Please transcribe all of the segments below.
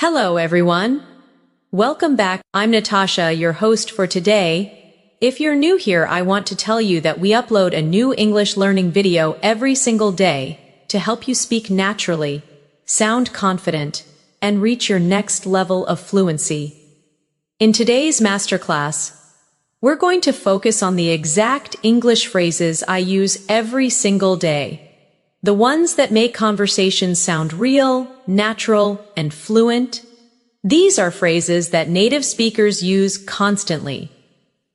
Hello, everyone. Welcome back. I'm Natasha, your host for today. If you're new here, I want to tell you that we upload a new English learning video every single day to help you speak naturally, sound confident, and reach your next level of fluency. In today's masterclass, we're going to focus on the exact English phrases I use every single day. The ones that make conversations sound real, natural, and fluent. These are phrases that native speakers use constantly,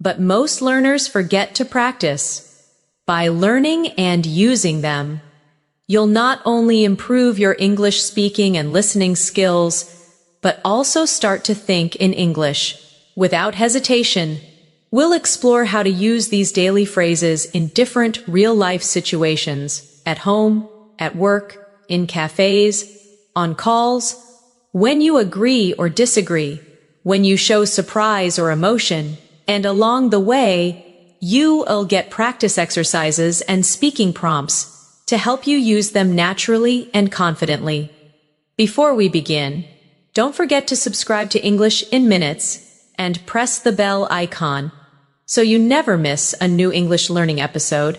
but most learners forget to practice. By learning and using them, you'll not only improve your English speaking and listening skills, but also start to think in English. Without hesitation, we'll explore how to use these daily phrases in different real-life situations. At home, at work, in cafes, on calls, when you agree or disagree, when you show surprise or emotion, and along the way, you'll get practice exercises and speaking prompts to help you use them naturally and confidently. Before we begin, don't forget to subscribe to English in Minutes and press the bell icon so you never miss a new English learning episode.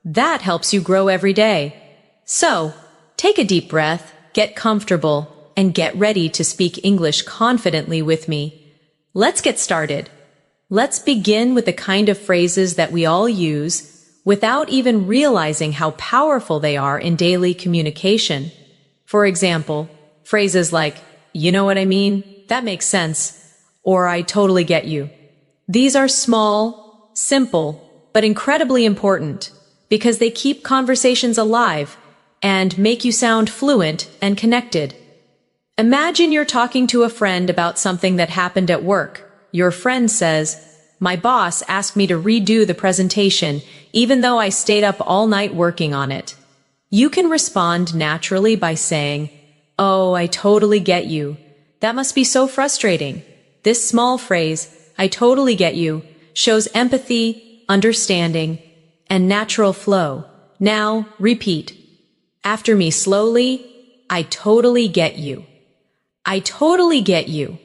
That helps you grow every day. So, take a deep breath, get comfortable, and get ready to speak English confidently with me. Let's get started. Let's begin with the kind of phrases that we all use without even realizing how powerful they are in daily communication. For example, phrases like, "You know what I mean? That makes sense," or "I totally get you." These are small, simple, but incredibly important, because they keep conversations alive and make you sound fluent and connected. Imagine you're talking to a friend about something that happened at work. Your friend says, "My boss asked me to redo the presentation, even though I stayed up all night working on it." You can respond naturally by saying, "Oh, I totally get you. That must be so frustrating." This small phrase, "I totally get you," shows empathy, understanding, and natural flow. Now, repeat after me slowly. I totally get you. I totally get you.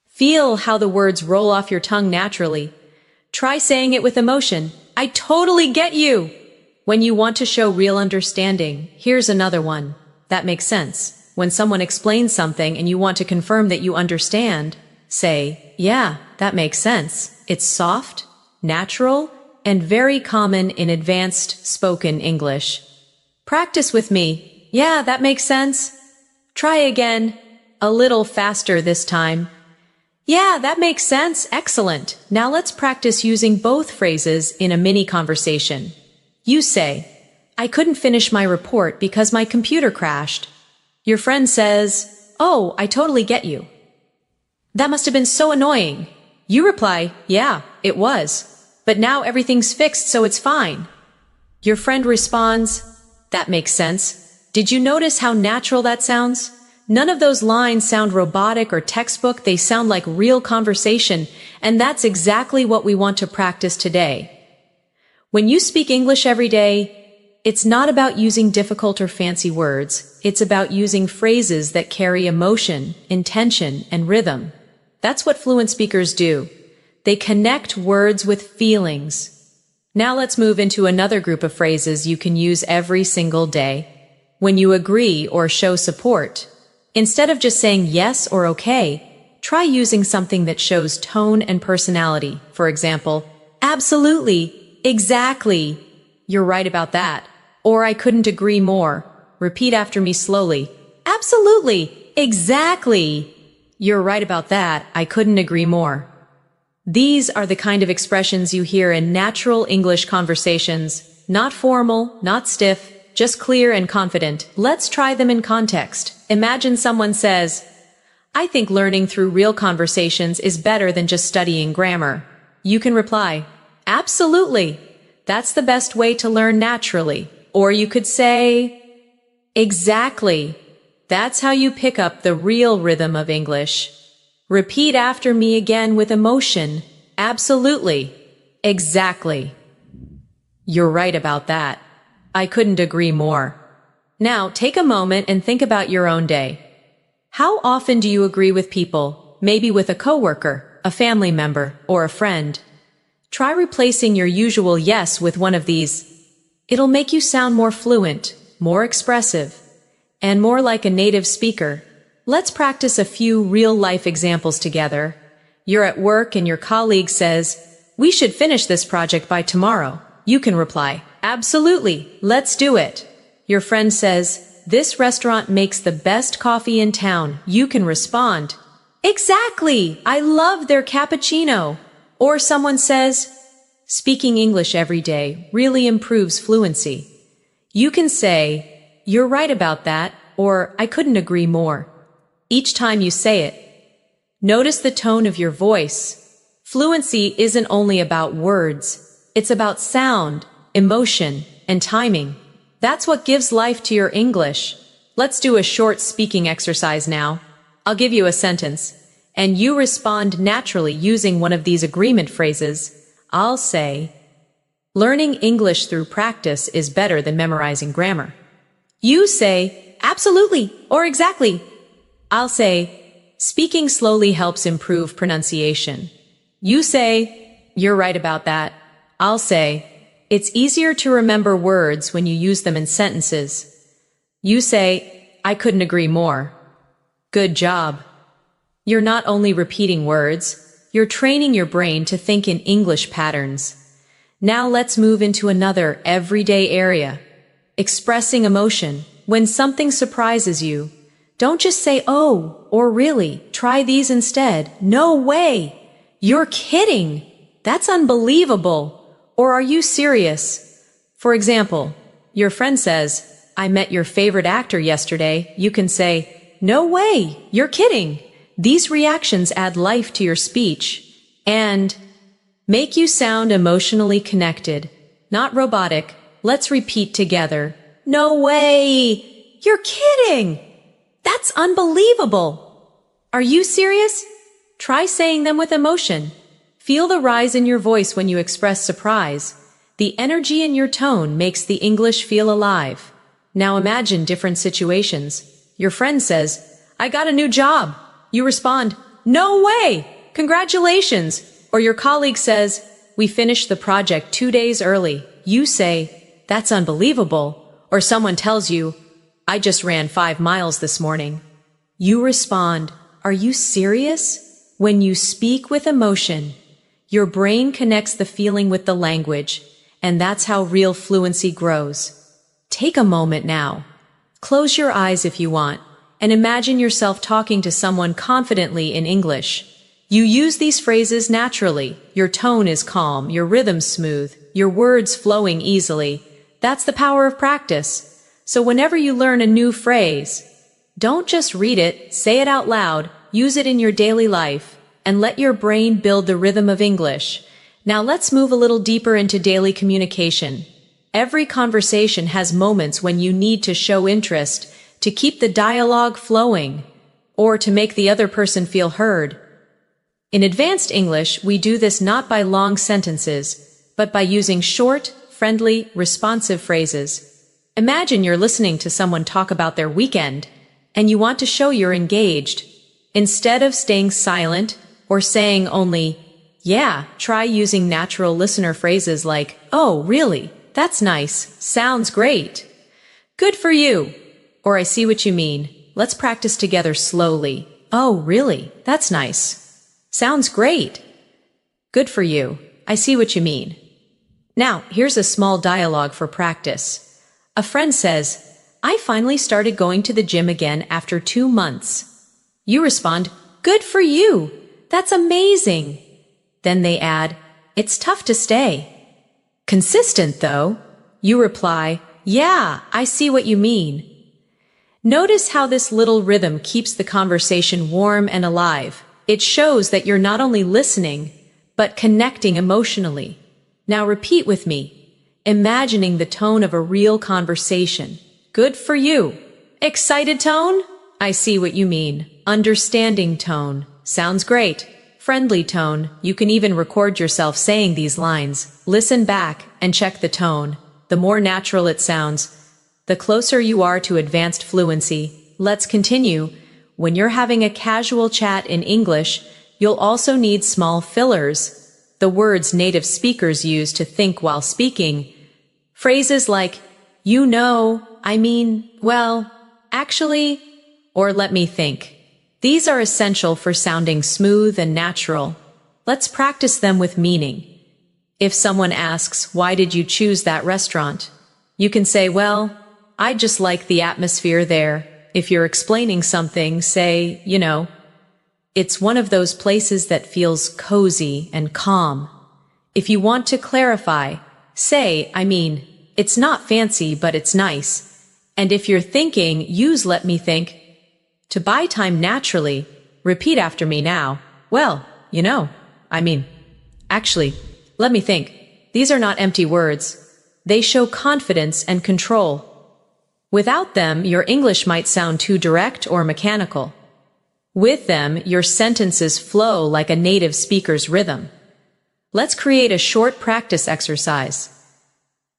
Feel how the words roll off your tongue naturally. Try saying it with emotion. I totally get you. When you want to show real understanding, here's another one. That makes sense. When someone explains something and you want to confirm that you understand, say, "Yeah, that makes sense." It's soft, natural, and very common in advanced spoken English. Practice with me. "Yeah, that makes sense." Try again, a little faster this time. "Yeah, that makes sense." Excellent. Now let's practice using both phrases in a mini conversation. You say, "I couldn't finish my report because my computer crashed." Your friend says, "Oh, I totally get you. That must have been so annoying." You reply, "Yeah, it was. But now everything's fixed, so it's fine." Your friend responds, "That makes sense. Did you notice how natural that sounds? None of those lines sound robotic or textbook. They sound like real conversation, and that's exactly what we want to practice today. When you speak English every day, it's not about using difficult or fancy words. It's about using phrases that carry emotion, intention, and rhythm. That's what fluent speakers do. They connect words with feelings. Now let's move into another group of phrases you can use every single day. When you agree or show support, instead of just saying yes or okay, try using something that shows tone and personality. For example, "Absolutely, exactly, you're right about that," or "I couldn't agree more." Repeat after me slowly. "Absolutely, exactly, you're right about that, I couldn't agree more." These are the kind of expressions you hear in natural English conversations, not formal, not stiff, just clear and confident. Let's try them in context. Imagine someone says, "I think learning through real conversations is better than just studying grammar." You can reply, "Absolutely, that's the best way to learn naturally." Or you could say, "Exactly, that's how you pick up the real rhythm of English." Repeat after me again with emotion. "Absolutely. Exactly. You're right about that. I couldn't agree more." Now, take a moment and think about your own day. How often do you agree with people, maybe with a coworker, a family member, or a friend? Try replacing your usual yes with one of these. It'll make you sound more fluent, more expressive, and more like a native speaker. Let's practice a few real-life examples together. You're at work and your colleague says, "We should finish this project by tomorrow." You can reply, "Absolutely, let's do it." Your friend says, "This restaurant makes the best coffee in town." You can respond, "Exactly, I love their cappuccino." Or someone says, "Speaking English every day really improves fluency." You can say, "You're right about that," or "I couldn't agree more." Each time you say it, notice the tone of your voice. Fluency isn't only about words, it's about sound, emotion, and timing. That's what gives life to your English. Let's do a short speaking exercise now. I'll give you a sentence, and you respond naturally using one of these agreement phrases. I'll say, "Learning English through practice is better than memorizing grammar." You say, "Absolutely," or "Exactly." I'll say, "Speaking slowly helps improve pronunciation." You say, "You're right about that." I'll say, "It's easier to remember words when you use them in sentences." You say, "I couldn't agree more." Good job. You're not only repeating words, you're training your brain to think in English patterns. Now let's move into another everyday area. Expressing emotion. When something surprises you, don't just say, "Oh," or "Really." Try these instead. "No way." "You're kidding." "That's unbelievable." Or "Are you serious?" For example, your friend says, "I met your favorite actor yesterday." You can say, "No way, you're kidding." These reactions add life to your speech and make you sound emotionally connected, not robotic. Let's repeat together. "No way, you're kidding." "That's unbelievable." "Are you serious?" Try saying them with emotion. Feel the rise in your voice when you express surprise. The energy in your tone makes the English feel alive. Now imagine different situations. Your friend says, "I got a new job." You respond, "No way! Congratulations!" Or your colleague says, "We finished the project 2 days early." You say, "That's unbelievable." Or someone tells you, "I just ran 5 miles this morning." You respond, "Are you serious?" When you speak with emotion, your brain connects the feeling with the language, and that's how real fluency grows. Take a moment now. Close your eyes if you want, and imagine yourself talking to someone confidently in English. You use these phrases naturally. Your tone is calm, your rhythm smooth, your words flowing easily. That's the power of practice. So whenever you learn a new phrase, don't just read it, say it out loud, use it in your daily life, and let your brain build the rhythm of English. Now let's move a little deeper into daily communication. Every conversation has moments when you need to show interest, to keep the dialogue flowing, or to make the other person feel heard. In advanced English, we do this not by long sentences, but by using short, friendly, responsive phrases. Imagine you're listening to someone talk about their weekend, and you want to show you're engaged. Instead of staying silent or saying only, "Yeah," try using natural listener phrases like, "Oh, really? That's nice. Sounds great. Good for you." Or "I see what you mean. Let's practice together slowly." "Oh, really? That's nice. Sounds great. Good for you. I see what you mean." Now, here's a small dialogue for practice. A friend says, "I finally started going to the gym again after 2 months." You respond, "Good for you. That's amazing." Then they add, "It's tough to stay." "Consistent, though." You reply, "Yeah, I see what you mean." Notice how this little rhythm keeps the conversation warm and alive. It shows that you're not only listening, but connecting emotionally. Now repeat with me, imagining the tone of a real conversation. Good for you. Excited tone? I see what you mean. Understanding tone. Sounds great. Friendly tone. You can even record yourself saying these lines. Listen back and check the tone. The more natural it sounds, the closer you are to advanced fluency. Let's continue. when you're having a casual chat in English, you'll also need small fillers, the words native speakers use to think while speaking. Phrases like, you know, I mean, well, actually, or let me think. These are essential for sounding smooth and natural. Let's practice them with meaning. If someone asks, why did you choose that restaurant? You can say, well, I just like the atmosphere there. If you're explaining something, say, you know, it's one of those places that feels cozy and calm. If you want to clarify, say, I mean, it's not fancy, but it's nice. And if you're thinking, use let me think. To buy time naturally, repeat after me now. Well, you know, I mean, actually, let me think. These are not empty words. They show confidence and control. Without them, your English might sound too direct or mechanical. With them, your sentences flow like a native speaker's rhythm. Let's create a short practice exercise.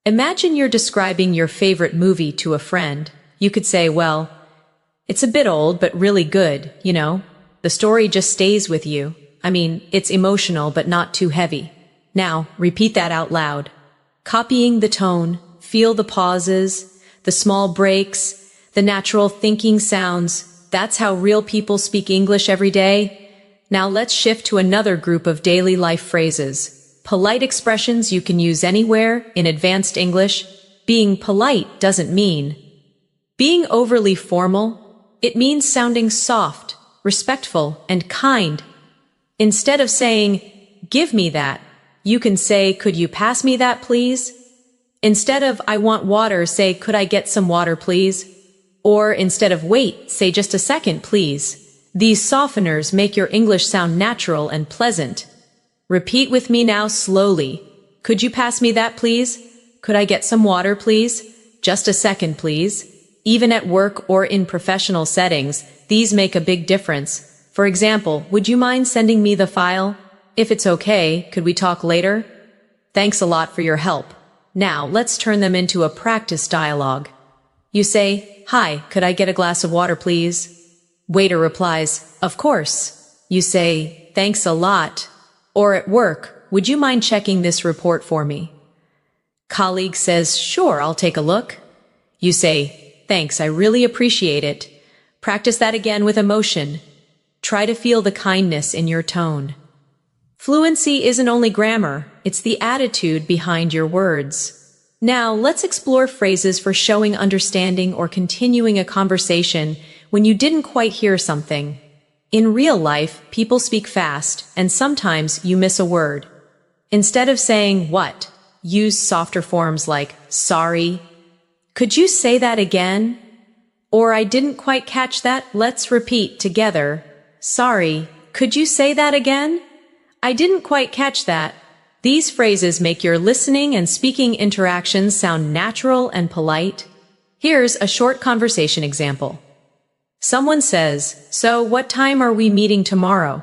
Imagine you're describing your favorite movie to a friend. You could say, well, it's a bit old, but really good, you know. The story just stays with you. I mean, it's emotional, but not too heavy. Now, repeat that out loud. Copying the tone, feel the pauses, the small breaks, the natural thinking sounds. That's how real people speak English every day. Now let's shift to another group of daily life phrases. Polite expressions you can use anywhere in advanced English. Being polite doesn't mean being overly formal. It means sounding soft, respectful, and kind. Instead of saying, give me that, you can say, could you pass me that, please? Instead of, I want water, say, could I get some water, please? Or instead of wait, say just a second, please. These softeners make your English sound natural and pleasant. Repeat with me now slowly. Could you pass me that, please? Could I get some water, please? Just a second, please. Even at work or in professional settings, these make a big difference. For example, would you mind sending me the file? If it's okay, could we talk later? Thanks a lot for your help. Now, let's turn them into a practice dialogue. You say, hi, could I get a glass of water, please? Waiter replies, of course. You say, thanks a lot. Or at work, would you mind checking this report for me? Colleague says, sure, I'll take a look. You say, thanks, I really appreciate it. Practice that again with emotion. Try to feel the kindness in your tone. Fluency isn't only grammar, it's the attitude behind your words. Now, let's explore phrases for showing understanding or continuing a conversation when you didn't quite hear something. In real life, people speak fast, and sometimes you miss a word. Instead of saying what, use softer forms like sorry. Could you say that again? Or I didn't quite catch that. Let's repeat together. Sorry, could you say that again? I didn't quite catch that. These phrases make your listening and speaking interactions sound natural and polite. Here's a short conversation example. Someone says, so what time are we meeting tomorrow?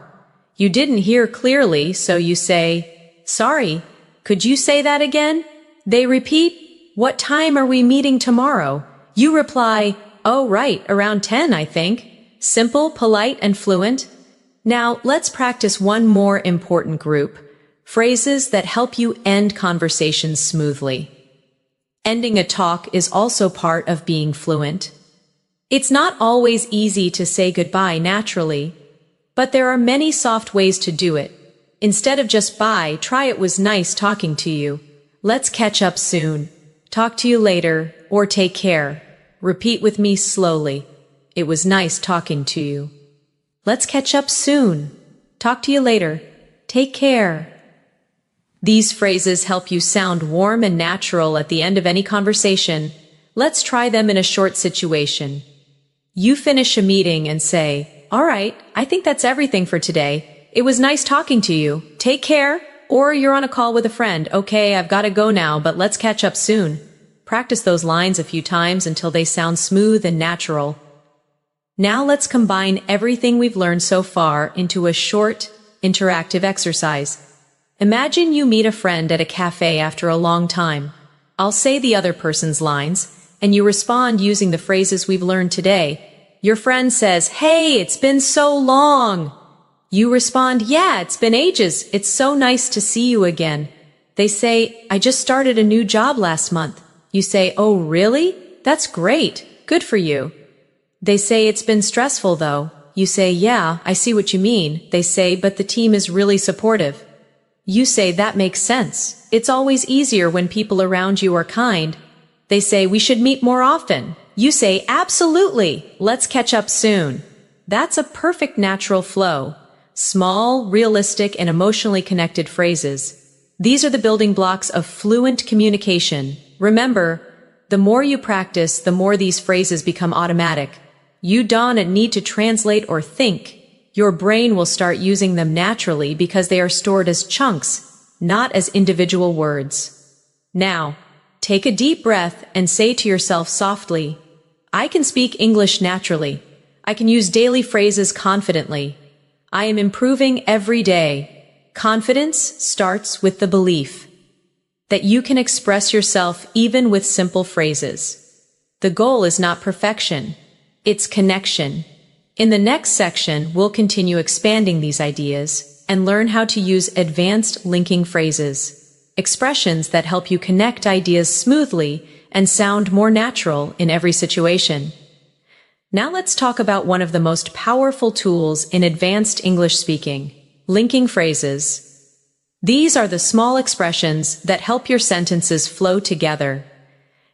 You didn't hear clearly, so you say, sorry, could you say that again? They repeat, what time are we meeting tomorrow? You reply, oh right, around 10, I think. Simple, polite, and fluent. Now, let's practice one more important group. Phrases that help you end conversations smoothly. Ending a talk is also part of being fluent. It's not always easy to say goodbye naturally, but there are many soft ways to do it. Instead of just bye, try it was nice talking to you. Let's catch up soon. Talk to you later, or take care. Repeat with me slowly. It was nice talking to you. Let's catch up soon. Talk to you later. Take care. These phrases help you sound warm and natural at the end of any conversation. Let's try them in a short situation. You finish a meeting and say, all right, I think that's everything for today. It was nice talking to you. Take care. Or you're on a call with a friend. Okay, I've got to go now, but let's catch up soon. Practice those lines a few times until they sound smooth and natural. Now let's combine everything we've learned so far into a short, interactive exercise. Imagine you meet a friend at a cafe after a long time. I'll say the other person's lines, and you respond using the phrases we've learned today. Your friend says, "Hey, it's been so long." You respond, "Yeah, it's been ages. It's so nice to see you again." They say, "I just started a new job last month." You say, "Oh, really? That's great. Good for you." They say, "It's been stressful though." You say, "Yeah, I see what you mean." They say, "But the team is really supportive." You say, "That makes sense. It's always easier when people around you are kind." They say, "We should meet more often." You say, "Absolutely. Let's catch up soon." That's a perfect natural flow. Small, realistic, and emotionally connected phrases. These are the building blocks of fluent communication. Remember, the more you practice, the more these phrases become automatic. You don't need to translate or think. Your brain will start using them naturally because they are stored as chunks, not as individual words. Now, take a deep breath and say to yourself softly, "I can speak English naturally. I can use daily phrases confidently. I am improving every day." Confidence starts with the belief that you can express yourself even with simple phrases. The goal is not perfection, it's connection. In the next section, we'll continue expanding these ideas and learn how to use advanced linking phrases, expressions that help you connect ideas smoothly and sound more natural in every situation. Now let's talk about one of the most powerful tools in advanced English speaking, linking phrases. These are the small expressions that help your sentences flow together,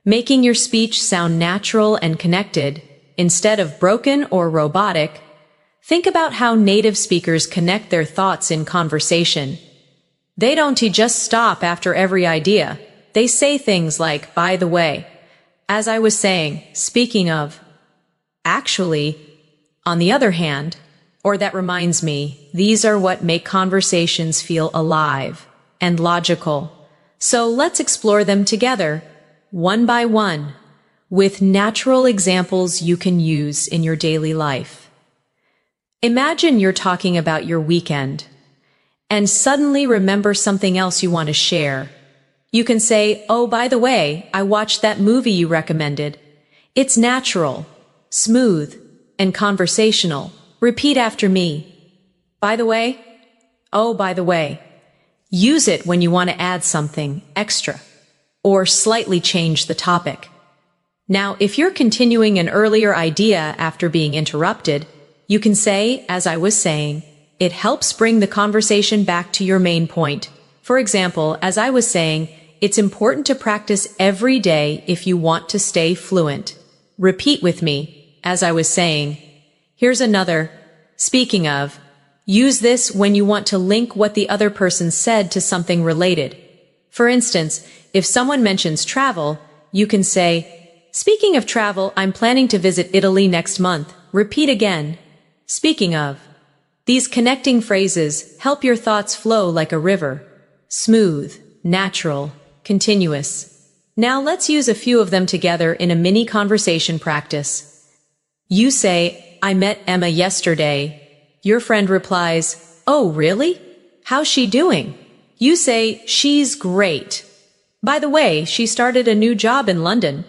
making your speech sound natural and connected, instead of broken or robotic. Think about how native speakers connect their thoughts in conversation. They don't just stop after every idea. They say things like, "By the way," "as I was saying," "speaking of," "actually," "on the other hand," or "that reminds me." These are what make conversations feel alive and logical. So let's explore them together, one by one, with natural examples you can use in your daily life. Imagine you're talking about your weekend and suddenly remember something else you want to share. You can say, "Oh, by the way, I watched that movie you recommended." It's natural, smooth, and conversational. Repeat after me. By the way, oh, by the way. Use it when you want to add something extra or slightly change the topic. Now, if you're continuing an earlier idea after being interrupted, you can say, "As I was saying." It helps bring the conversation back to your main point. For example, "As I was saying, it's important to practice every day if you want to stay fluent." Repeat with me, "As I was saying." Here's another. Speaking of, use this when you want to link what the other person said to something related. For instance, if someone mentions travel, you can say, "Speaking of travel, I'm planning to visit Italy next month." Repeat again. "Speaking of." These connecting phrases help your thoughts flow like a river. Smooth, natural, continuous. Now let's use a few of them together in a mini conversation practice. You say, "I met Emma yesterday." Your friend replies, "Oh, really? How's she doing?" You say, "She's great. By the way, she started a new job in London."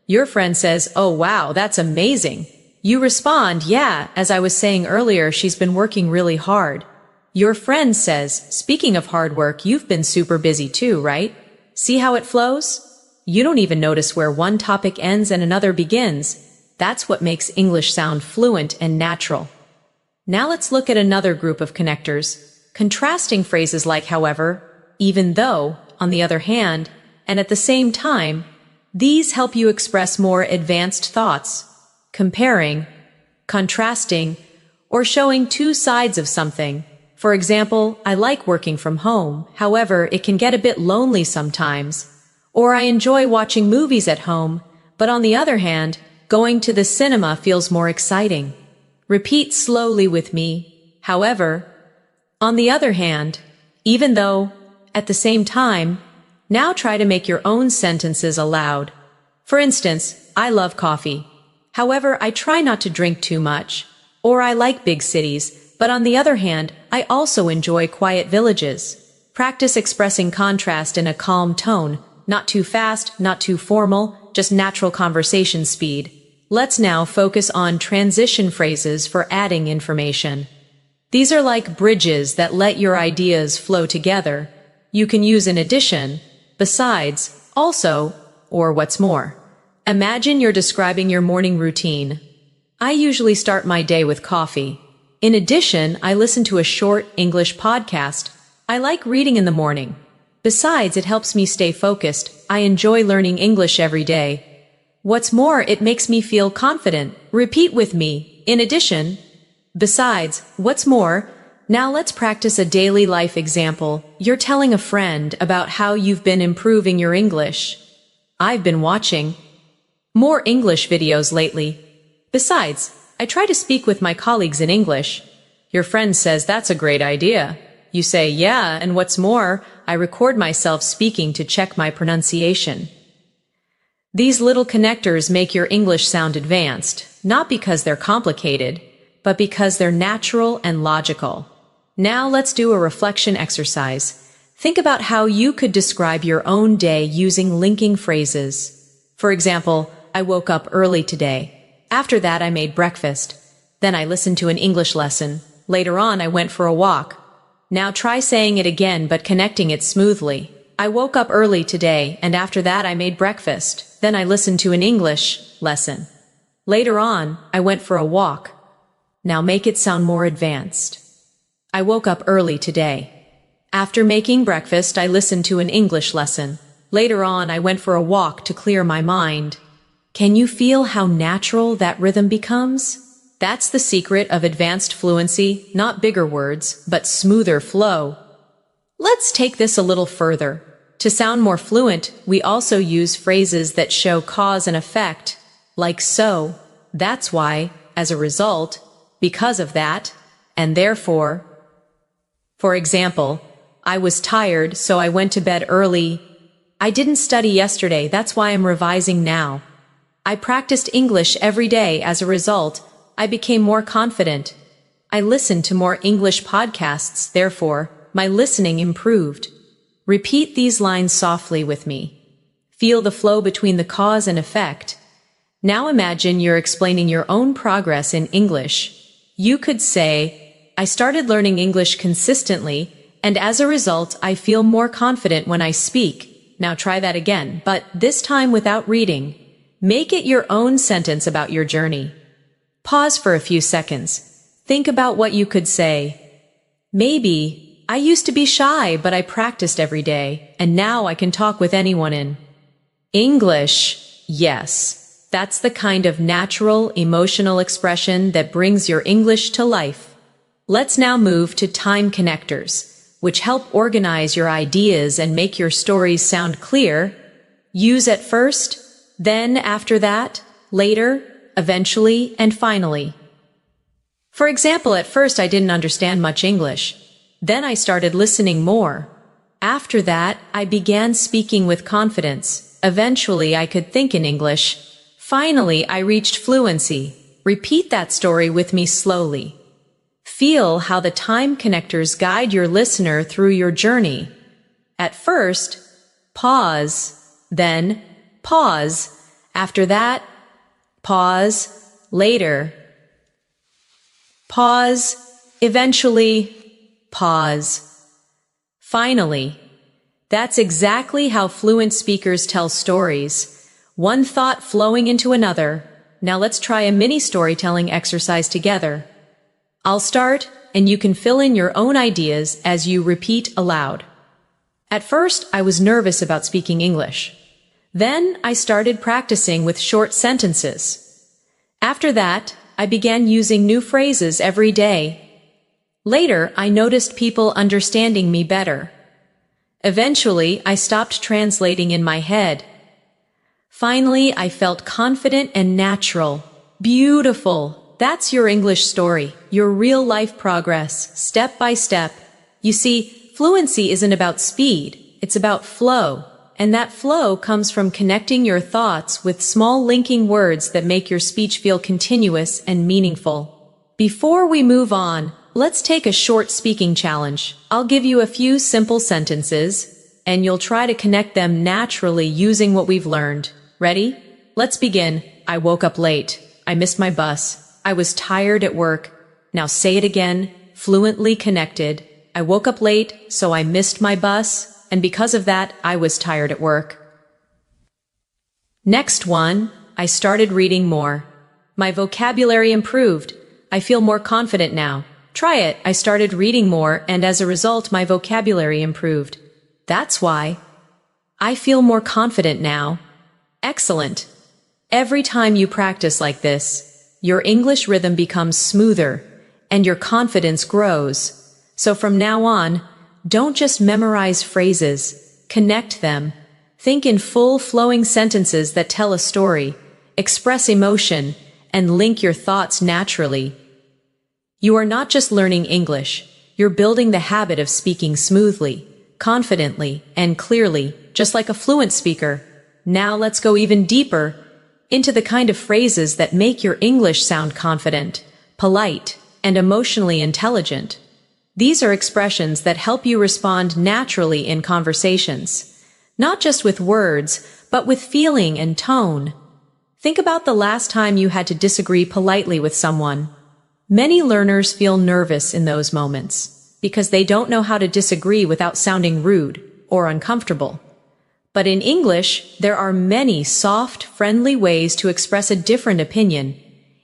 Your friend says, "Oh, wow, that's amazing." You respond, "Yeah, as I was saying earlier, she's been working really hard." Your friend says, "Speaking of hard work, you've been super busy too, right?" See how it flows? You don't even notice where one topic ends and another begins. That's what makes English sound fluent and natural. Now let's look at another group of connectors, contrasting phrases like however, even though, on the other hand, and at the same time. These help you express more advanced thoughts, comparing, contrasting, or showing two sides of something. For example, "I like working from home, however, it can get a bit lonely sometimes." Or "I enjoy watching movies at home, but on the other hand, going to the cinema feels more exciting." Repeat slowly with me. However, on the other hand, even though, at the same time. Now try to make your own sentences aloud. For instance, "I love coffee. However, I try not to drink too much." Or "I like big cities, but on the other hand, I also enjoy quiet villages." Practice expressing contrast in a calm tone, not too fast, not too formal, just natural conversation speed. Let's now focus on transition phrases for adding information. These are like bridges that let your ideas flow together. You can use in addition, besides, also, or what's more. Imagine you're describing your morning routine. I usually start my day with coffee. In addition, I listen to a short English podcast. I like reading in the morning. Besides, it helps me stay focused. I enjoy learning English every day. What's more, it makes me feel confident. Repeat with me. In addition, besides, what's more. Now let's practice a daily life example. You're telling a friend about how you've been improving your English. I've been watching more English videos lately. Besides, I try to speak with my colleagues in English. Your friend says that's a great idea. You say, yeah, and what's more, I record myself speaking to check my pronunciation. These little connectors make your English sound advanced, not because they're complicated, but because they're natural and logical. Now let's do a reflection exercise. Think about how you could describe your own day using linking phrases. For example, I woke up early today. After that, I made breakfast. Then I listened to an English lesson. Later on, I went for a walk. Now try saying it again, but connecting it smoothly. I woke up early today, and after that, I made breakfast. Then I listened to an English lesson. Later on, I went for a walk. Now make it sound more advanced. I woke up early today. After making breakfast, I listened to an English lesson. Later on, I went for a walk to clear my mind. Can you feel how natural that rhythm becomes? That's the secret of advanced fluency, not bigger words, but smoother flow. Let's take this a little further. To sound more fluent, we also use phrases that show cause and effect, like so, that's why, as a result, because of that, and therefore. For example, I was tired, so I went to bed early. I didn't study yesterday, that's why I'm revising now. I practiced English every day. As a result, I became more confident. I listened to more English podcasts, therefore, my listening improved. Repeat these lines softly with me. Feel the flow between the cause and effect. Now imagine you're explaining your own progress in English. You could say, I started learning English consistently, and as a result, I feel more confident when I speak. Now try that again, but this time without reading. Make it your own sentence about your journey. Pause for a few seconds. Think about what you could say. Maybe, I used to be shy, but I practiced every day, and now I can talk with anyone in English. Yes, that's the kind of natural, emotional expression that brings your English to life. Let's now move to time connectors, which help organize your ideas and make your stories sound clear. Use at first, then after that, later, eventually, and finally. For example, at first I didn't understand much English. Then I started listening more. After that, I began speaking with confidence. Eventually, I could think in English. Finally, I reached fluency. Repeat that story with me slowly. Feel how the time connectors guide your listener through your journey. At first, pause, then pause. After that, pause. Later, pause. Eventually, pause. Finally. That's exactly how fluent speakers tell stories. One thought flowing into another. Now let's try a mini storytelling exercise together. I'll start, and you can fill in your own ideas as you repeat aloud. At first, I was nervous about speaking English. Then I started practicing with short sentences. After that, I began using new phrases every day. Later, I noticed people understanding me better. Eventually, I stopped translating in my head. Finally, I felt confident and natural. Beautiful. That's your English story, your real-life progress, step by step. You see, fluency isn't about speed, it's about flow. And that flow comes from connecting your thoughts with small linking words that make your speech feel continuous and meaningful. Before we move on, let's take a short speaking challenge. I'll give you a few simple sentences, and you'll try to connect them naturally using what we've learned. Ready? Let's begin. I woke up late. I missed my bus. I was tired at work. Now say it again, fluently connected. I woke up late, so I missed my bus, and because of that, I was tired at work. Next one, I started reading more. My vocabulary improved. I feel more confident now. Try it. I started reading more, and as a result, my vocabulary improved. That's why. I feel more confident now. Excellent. Every time you practice like this, your English rhythm becomes smoother, and your confidence grows. So from now on, don't just memorize phrases, connect them. Think in full flowing sentences that tell a story, express emotion, and link your thoughts naturally. You are not just learning English, you're building the habit of speaking smoothly, confidently, and clearly, just like a fluent speaker. Now let's go even deeper into the kind of phrases that make your English sound confident, polite, and emotionally intelligent. These are expressions that help you respond naturally in conversations, not just with words, but with feeling and tone. Think about the last time you had to disagree politely with someone. Many learners feel nervous in those moments because they don't know how to disagree without sounding rude or uncomfortable. But in English, there are many soft, friendly ways to express a different opinion.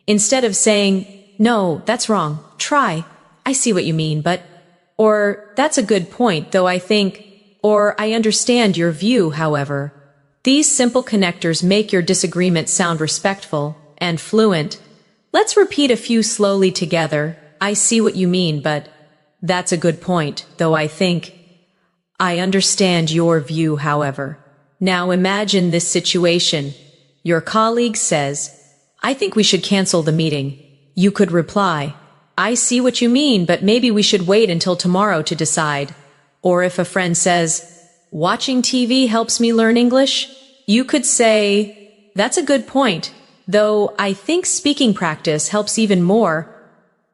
Instead of saying, "No, that's wrong. Try. I see what you mean, but," or "That's a good point, though I think," or "I understand your view, however." These simple connectors make your disagreement sound respectful and fluent. Let's repeat a few slowly together. I see what you mean, but that's a good point, though I think. I understand your view, however. Now imagine this situation. Your colleague says, "I think we should cancel the meeting." You could reply, "I see what you mean, but maybe we should wait until tomorrow to decide." Or if a friend says, "Watching TV helps me learn English," you could say, "That's a good point, though I think speaking practice helps even more."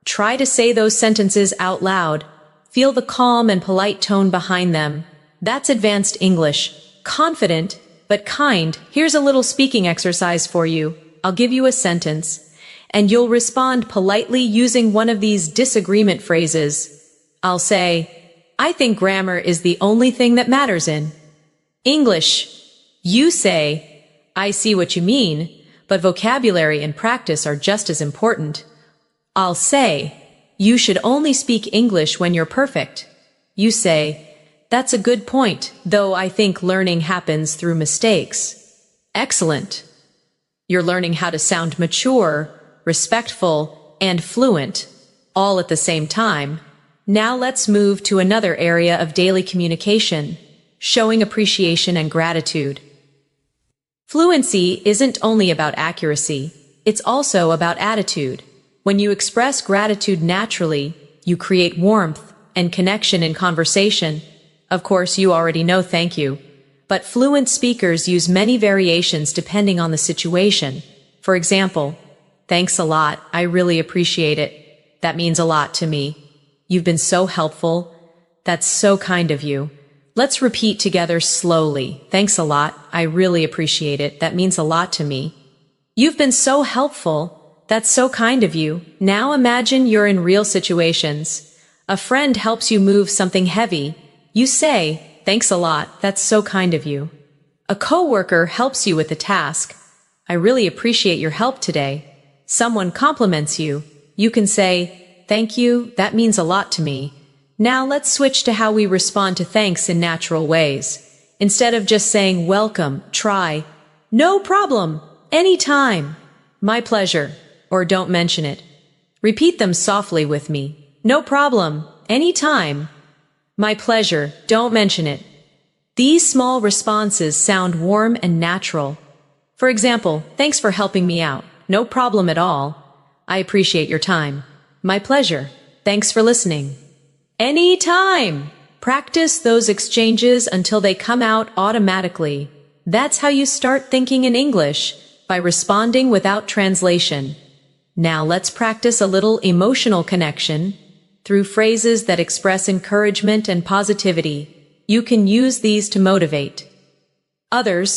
Try to say those sentences out loud. Feel the calm and polite tone behind them. That's advanced English. Confident, but kind. Here's a little speaking exercise for you. I'll give you a sentence, and you'll respond politely using one of these disagreement phrases. I'll say, "I think grammar is the only thing that matters in English." You say, "I see what you mean, but vocabulary and practice are just as important." I'll say, "You should only speak English when you're perfect." You say, "That's a good point, though I think learning happens through mistakes." Excellent. You're learning how to sound mature, respectful, and fluent, all at the same time. Now let's move to another area of daily communication, showing appreciation and gratitude. Fluency isn't only about accuracy, it's also about attitude. When you express gratitude naturally, you create warmth and connection in conversation. Of course, you already know thank you, but fluent speakers use many variations depending on the situation. For example, "Thanks a lot, I really appreciate it. That means a lot to me. You've been so helpful. That's so kind of you." Let's repeat together slowly. "Thanks a lot, I really appreciate it. That means a lot to me. You've been so helpful. That's so kind of you." Now imagine you're in real situations. A friend helps you move something heavy. You say, "Thanks a lot, that's so kind of you." A coworker helps you with a task. "I really appreciate your help today." Someone compliments you. You can say, "Thank you, that means a lot to me." Now let's switch to how we respond to thanks in natural ways. Instead of just saying welcome, try, "No problem, anytime," "My pleasure," or "Don't mention it." Repeat them softly with me. "No problem, anytime," "My pleasure, don't mention it." These small responses sound warm and natural. For example, "Thanks for helping me out. No problem at all. I appreciate your time. My pleasure. Thanks for listening." Anytime! Practice those exchanges until they come out automatically. That's how you start thinking in English, by responding without translation. Now let's practice a little emotional connection through phrases that express encouragement and positivity. You can use these to motivate others,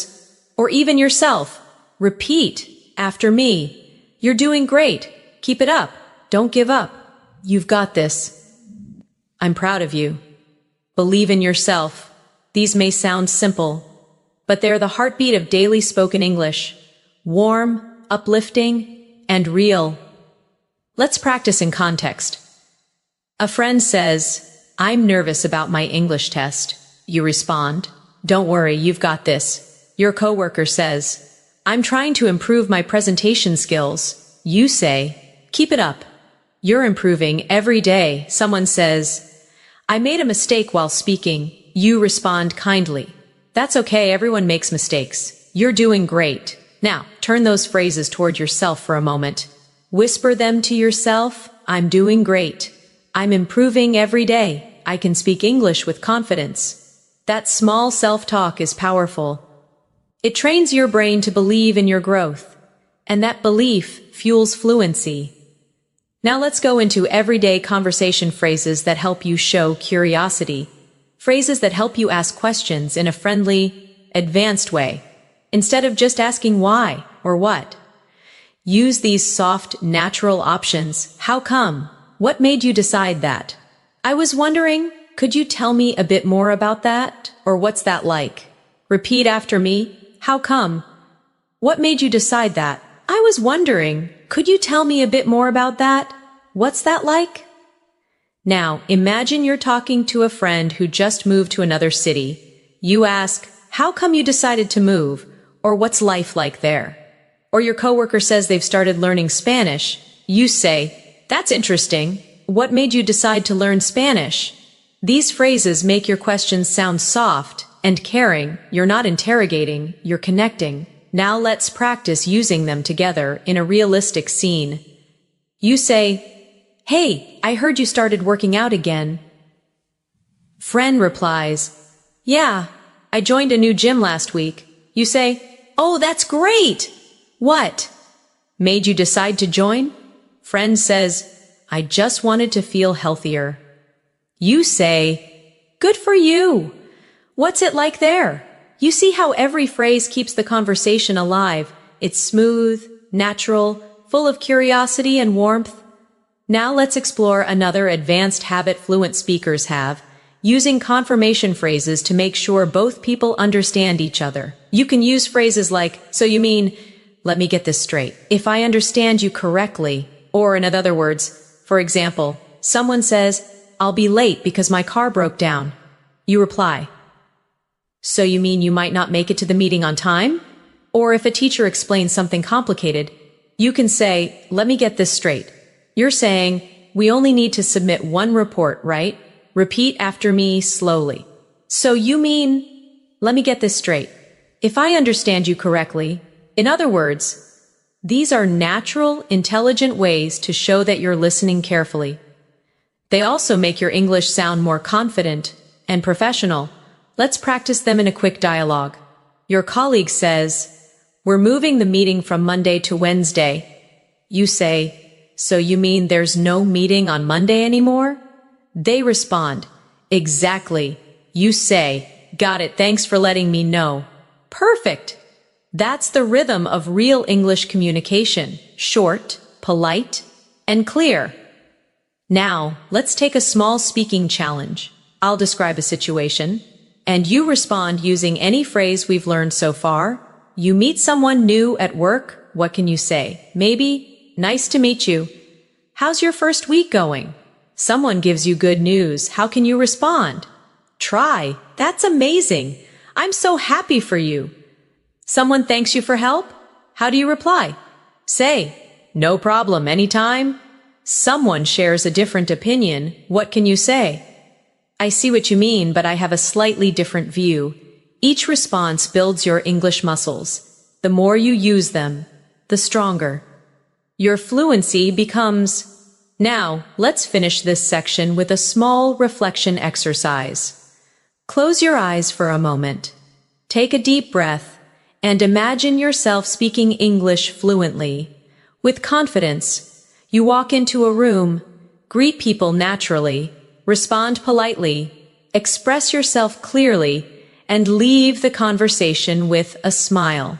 or even yourself. Repeat after me. You're doing great. Keep it up. Don't give up. You've got this. I'm proud of you. Believe in yourself. These may sound simple, but they're the heartbeat of daily spoken English. Warm, uplifting, and real. Let's practice in context. A friend says, "I'm nervous about my English test." You respond, "Don't worry, you've got this." Your coworker says, "I'm trying to improve my presentation skills." You say, "Keep it up. You're improving every day." Someone says, "I made a mistake while speaking." You respond kindly, "That's okay, everyone makes mistakes. You're doing great." Now, turn those phrases toward yourself for a moment. Whisper them to yourself. I'm doing great. I'm improving every day. I can speak English with confidence. That small self-talk is powerful. It trains your brain to believe in your growth, and that belief fuels fluency. Now let's go into everyday conversation phrases that help you show curiosity. Phrases that help you ask questions in a friendly, advanced way, instead of just asking why or what. Use these soft, natural options. How come? What made you decide that? I was wondering, could you tell me a bit more about that? Or what's that like? Repeat after me. How come? What made you decide that? I was wondering, could you tell me a bit more about that? What's that like? Now, imagine you're talking to a friend who just moved to another city. You ask, how come you decided to move? Or what's life like there? Or your coworker says they've started learning Spanish. You say, that's interesting. What made you decide to learn Spanish? These phrases make your questions sound soft and caring. You're not interrogating, you're connecting. Now let's practice using them together in a realistic scene. You say, "Hey, I heard you started working out again." Friend replies, "Yeah, I joined a new gym last week." You say, "Oh, that's great! What made you decide to join?" Friend says, "I just wanted to feel healthier." You say, "Good for you! What's it like there?" You see how every phrase keeps the conversation alive. It's smooth, natural, full of curiosity and warmth. Now let's explore another advanced habit fluent speakers have, using confirmation phrases to make sure both people understand each other. You can use phrases like, "So you mean, let me get this straight, if I understand you correctly," or in other words, for example, someone says, "I'll be late because my car broke down." You reply, "So you mean you might not make it to the meeting on time?" Or if a teacher explains something complicated, you can say, "Let me get this straight. You're saying, we only need to submit one report, right? Repeat after me slowly. So you mean, let me get this straight, if I understand you correctly." In other words, these are natural, intelligent ways to show that you're listening carefully. They also make your English sound more confident and professional. Let's practice them in a quick dialogue. Your colleague says, "We're moving the meeting from Monday to Wednesday." You say, "So you mean there's no meeting on Monday anymore?" They respond, "Exactly." You say, "Got it, thanks for letting me know." Perfect! That's the rhythm of real English communication. Short, polite, and clear. Now, let's take a small speaking challenge. I'll describe a situation, and you respond using any phrase we've learned so far. You meet someone new at work. What can you say? Maybe, "Nice to meet you. How's your first week going?" Someone gives you good news. How can you respond? Try. "That's amazing. I'm so happy for you." Someone thanks you for help? How do you reply? Say, "No problem, anytime." Someone shares a different opinion. What can you say? "I see what you mean, but I have a slightly different view." Each response builds your English muscles. The more you use them, the stronger your fluency becomes. Now, let's finish this section with a small reflection exercise. Close your eyes for a moment. Take a deep breath and imagine yourself speaking English fluently. With confidence, you walk into a room, greet people naturally, respond politely, express yourself clearly, and leave the conversation with a smile.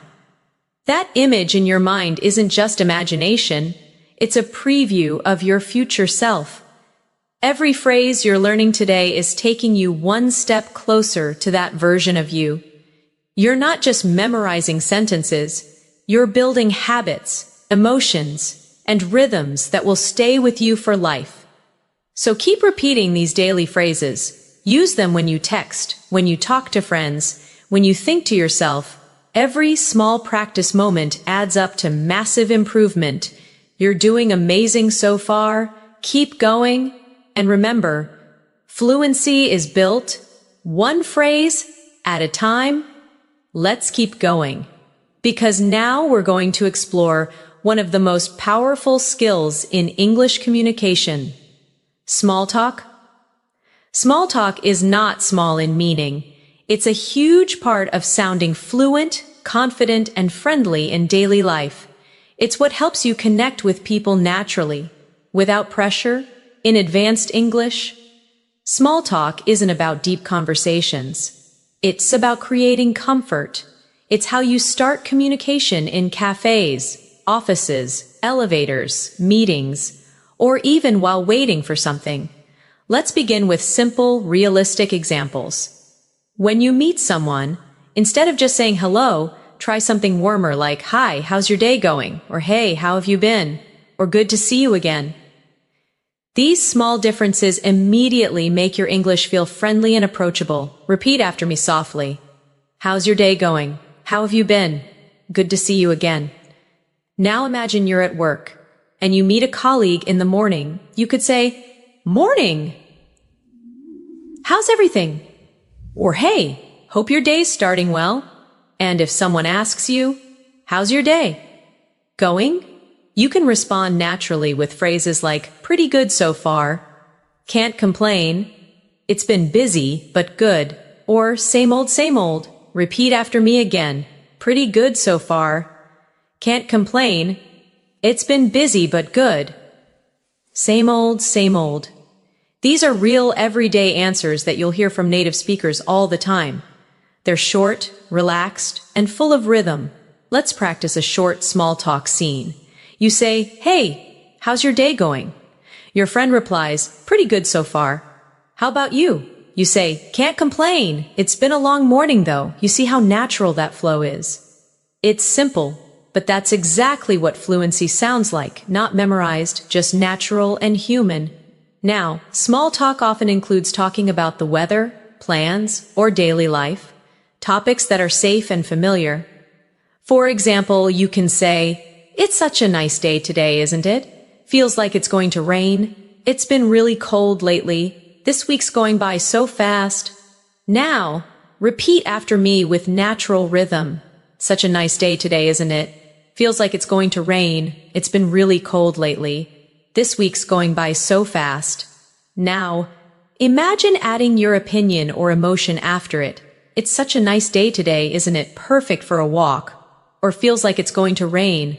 That image in your mind isn't just imagination, it's a preview of your future self. Every phrase you're learning today is taking you one step closer to that version of you. You're not just memorizing sentences, you're building habits, emotions, and rhythms that will stay with you for life. So keep repeating these daily phrases. Use them when you text, when you talk to friends, when you think to yourself. Every small practice moment adds up to massive improvement. You're doing amazing so far. Keep going. And remember, fluency is built one phrase at a time. Let's keep going. Because now we're going to explore one of the most powerful skills in English communication. Small talk. Small talk is not small in meaning. It's a huge part of sounding fluent, confident, and friendly in daily life. It's what helps you connect with people naturally, without pressure, in advanced English. Small talk isn't about deep conversations. It's about creating comfort. It's how you start communication in cafes, offices, elevators, meetings, or even while waiting for something. Let's begin with simple, realistic examples. When you meet someone, instead of just saying hello, try something warmer like, "Hi, how's your day going?" Or "Hey, how have you been?" Or "Good to see you again." These small differences immediately make your English feel friendly and approachable. Repeat after me softly. How's your day going? How have you been? Good to see you again. Now imagine you're at work, and you meet a colleague in the morning. You could say, "Morning! How's everything?" Or "Hey, hope your day's starting well." And if someone asks you, "How's your day going?" you can respond naturally with phrases like, "Pretty good so far," "Can't complain," "It's been busy, but good," or same old, same old." Repeat after me again. Pretty good so far. Can't complain. It's been busy, but good. Same old, same old. These are real everyday answers that you'll hear from native speakers all the time. They're short, relaxed, and full of rhythm. Let's practice a short small talk scene. You say, "Hey, how's your day going?" Your friend replies, "Pretty good so far. How about you?" You say, "Can't complain. It's been a long morning though." You see how natural that flow is. It's simple, but that's exactly what fluency sounds like. Not memorized, just natural and human. Now, small talk often includes talking about the weather, plans, or daily life, topics that are safe and familiar. For example, you can say, "It's such a nice day today, isn't it? Feels like it's going to rain. It's been really cold lately. This week's going by so fast." Now, repeat after me with natural rhythm. "Such a nice day today, isn't it? Feels like it's going to rain. It's been really cold lately. This week's going by so fast." Now, imagine adding your opinion or emotion after it. "It's such a nice day today, isn't it? Perfect for a walk." Or "Feels like it's going to rain."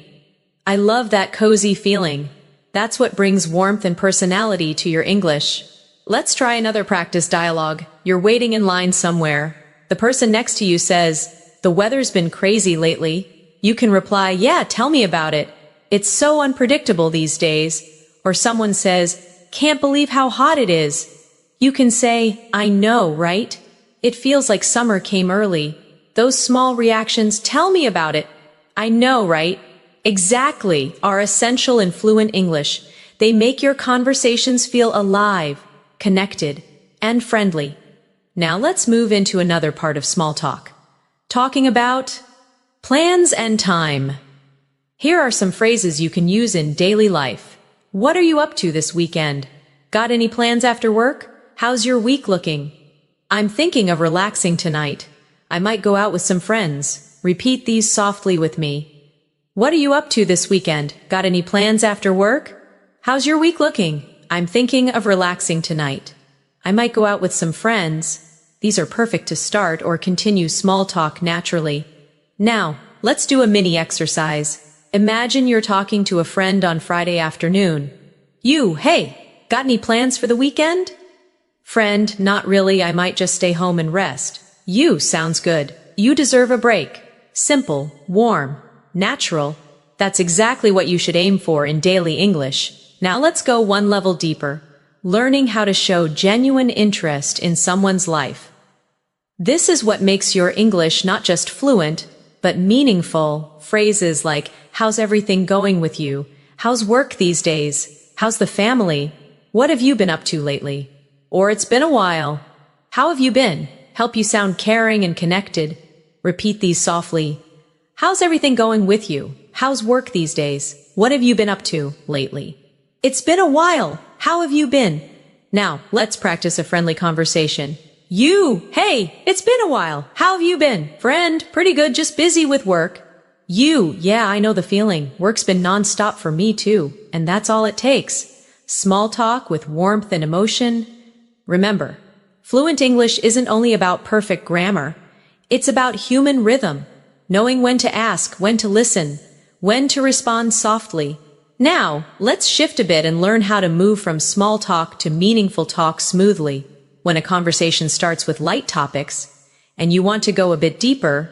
I love that cozy feeling. That's what brings warmth and personality to your English. Let's try another practice dialogue. You're waiting in line somewhere. The person next to you says, "The weather's been crazy lately." You can reply, "Yeah, tell me about it. It's so unpredictable these days." Or someone says, "Can't believe how hot it is." You can say, "I know, right? It feels like summer came early." Those small reactions, "Tell me about it." "I know, right?" Exactly, are essential in fluent English. They make your conversations feel alive, connected, and friendly. Now let's move into another part of small talk. Talking about plans and time. Here are some phrases you can use in daily life. What are you up to this weekend? Got any plans after work? How's your week looking? I'm thinking of relaxing tonight. I might go out with some friends. Repeat these softly with me. What are you up to this weekend? Got any plans after work? How's your week looking? I'm thinking of relaxing tonight. I might go out with some friends. These are perfect to start or continue small talk naturally. Now, let's do a mini exercise. Imagine you're talking to a friend on Friday afternoon. You, "Hey, got any plans for the weekend?" Friend, "Not really, I might just stay home and rest." You, "Sounds good. You deserve a break." Simple, warm. natural. That's exactly what you should aim for in daily English. Now let's go one level deeper. Learning how to show genuine interest in someone's life. This is what makes your English not just fluent, but meaningful. Phrases like, how's everything going with you? How's work these days? How's the family? What have you been up to lately? Or it's been a while. How have you been? Help you sound caring and connected. Repeat these softly. How's everything going with you? How's work these days? What have you been up to lately? It's been a while. How have you been? Now, let's practice a friendly conversation. You, hey, it's been a while. How have you been? Friend, pretty good, just busy with work. You, yeah, I know the feeling. Work's been nonstop for me too. And that's all it takes. Small talk with warmth and emotion. Remember, fluent English isn't only about perfect grammar. It's about human rhythm, knowing when to ask, when to listen, when to respond softly. Now, let's shift a bit and learn how to move from small talk to meaningful talk smoothly. When a conversation starts with light topics, and you want to go a bit deeper,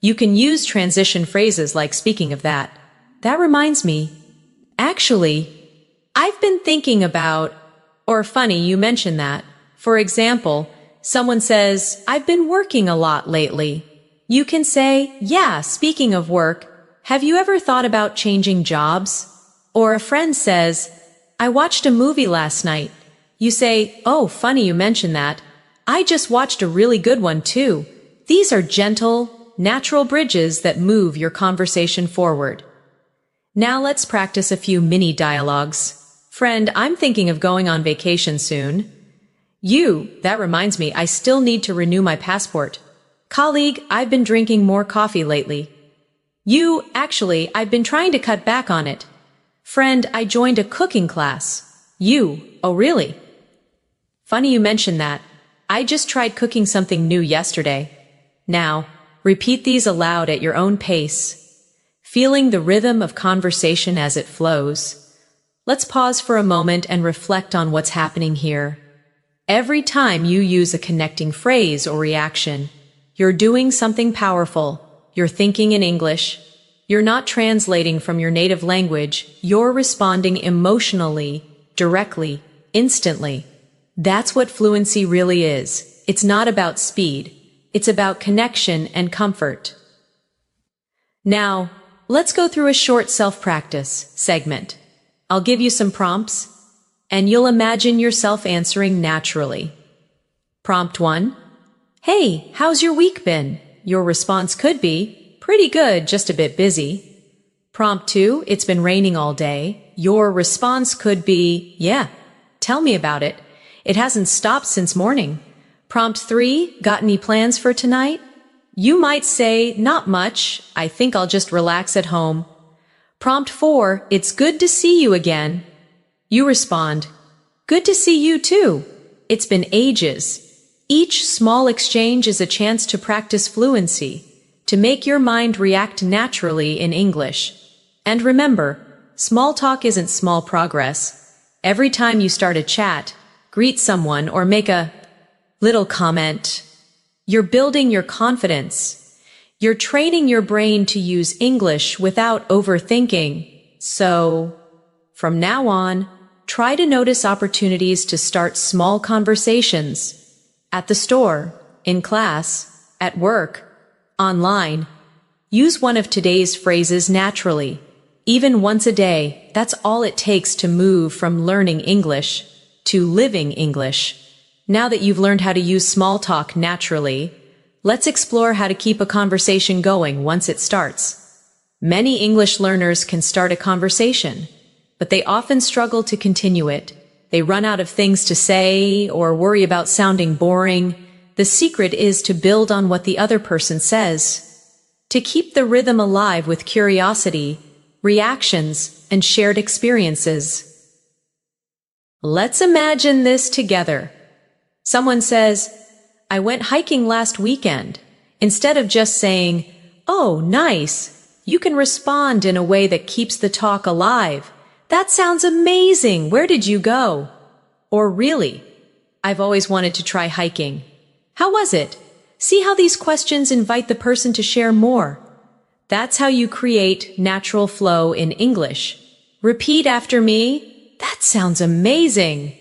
you can use transition phrases like speaking of that. That reminds me. Actually, I've been thinking about, or funny you mention that. For example, someone says, I've been working a lot lately. You can say, yeah, speaking of work, have you ever thought about changing jobs? Or a friend says, I watched a movie last night. You say, oh, funny you mention that. I just watched a really good one too. These are gentle, natural bridges that move your conversation forward. Now let's practice a few mini dialogues. Friend, I'm thinking of going on vacation soon. You, that reminds me, I still need to renew my passport. Colleague, I've been drinking more coffee lately. You, actually, I've been trying to cut back on it. Friend, I joined a cooking class. You, oh really? Funny you mention that. I just tried cooking something new yesterday. Now, repeat these aloud at your own pace, feeling the rhythm of conversation as it flows. Let's pause for a moment and reflect on what's happening here. Every time you use a connecting phrase or reaction, you're doing something powerful. You're thinking in English. You're not translating from your native language. You're responding emotionally, directly, instantly. That's what fluency really is. It's not about speed. It's about connection and comfort. Now, let's go through a short self-practice segment. I'll give you some prompts, and you'll imagine yourself answering naturally. Prompt 1. Hey, how's your week been? Your response could be, pretty good, just a bit busy. Prompt 2. It's been raining all day. Your response could be, yeah, tell me about it. It hasn't stopped since morning. Prompt 3. Got any plans for tonight? You might say, not much. I think I'll just relax at home. Prompt 4. It's good to see you again. You respond, good to see you too. It's been ages. Each small exchange is a chance to practice fluency, to make your mind react naturally in English. And remember, small talk isn't small progress. Every time you start a chat, greet someone, or make a little comment, you're building your confidence. You're training your brain to use English without overthinking. So, from now on, try to notice opportunities to start small conversations. At the store, in class, at work, online. Use one of today's phrases naturally. Even once a day, that's all it takes to move from learning English to living English. Now that you've learned how to use small talk naturally, let's explore how to keep a conversation going once it starts. Many English learners can start a conversation, but they often struggle to continue it. They run out of things to say or worry about sounding boring. The secret is to build on what the other person says, to keep the rhythm alive with curiosity, reactions, and shared experiences. Let's imagine this together. Someone says, I went hiking last weekend. Instead of just saying, oh, nice, you can respond in a way that keeps the talk alive. That sounds amazing. Where did you go? Or really, I've always wanted to try hiking. How was it? See how these questions invite the person to share more. That's how you create natural flow in English. Repeat after me. That sounds amazing.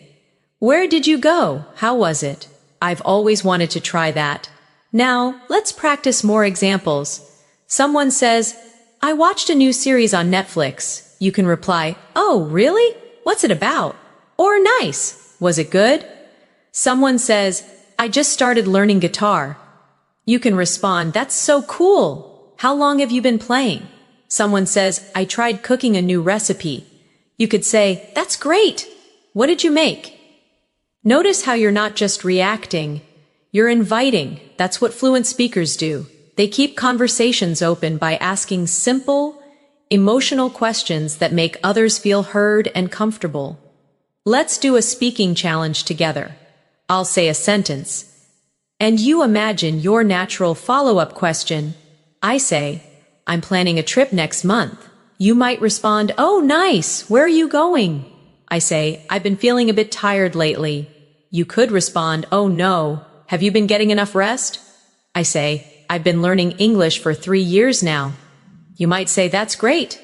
Where did you go? How was it? I've always wanted to try that. Now, let's practice more examples. Someone says, I watched a new series on Netflix. You can reply, oh, really? What's it about? Or nice. Was it good? Someone says, I just started learning guitar. You can respond, that's so cool. How long have you been playing? Someone says, I tried cooking a new recipe. You could say, that's great. What did you make? Notice how you're not just reacting, you're inviting. That's what fluent speakers do. They keep conversations open by asking simple, emotional questions that make others feel heard and comfortable. Let's do a speaking challenge together. I'll say a sentence, and you imagine your natural follow-up question. I say, I'm planning a trip next month. You might respond, oh, nice. Where are you going? I say, I've been feeling a bit tired lately. You could respond, oh no, have you been getting enough rest? I say, I've been learning English for 3 years now. You might say, that's great.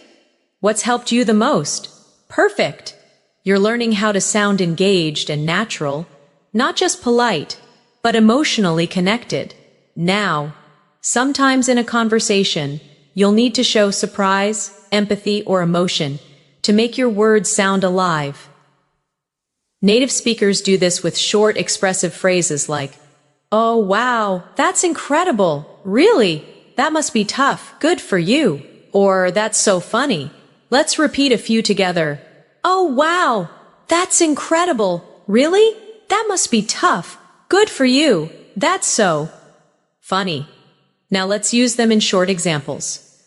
What's helped you the most? Perfect. You're learning how to sound engaged and natural, not just polite, but emotionally connected. Now, sometimes in a conversation, you'll need to show surprise, empathy, or emotion to make your words sound alive. Native speakers do this with short, expressive phrases like, oh, wow, that's incredible. Really? That must be tough. Good for you. Or, that's so funny. Let's repeat a few together. Oh, wow, that's incredible. Really? That must be tough. Good for you. That's so funny. Now let's use them in short examples.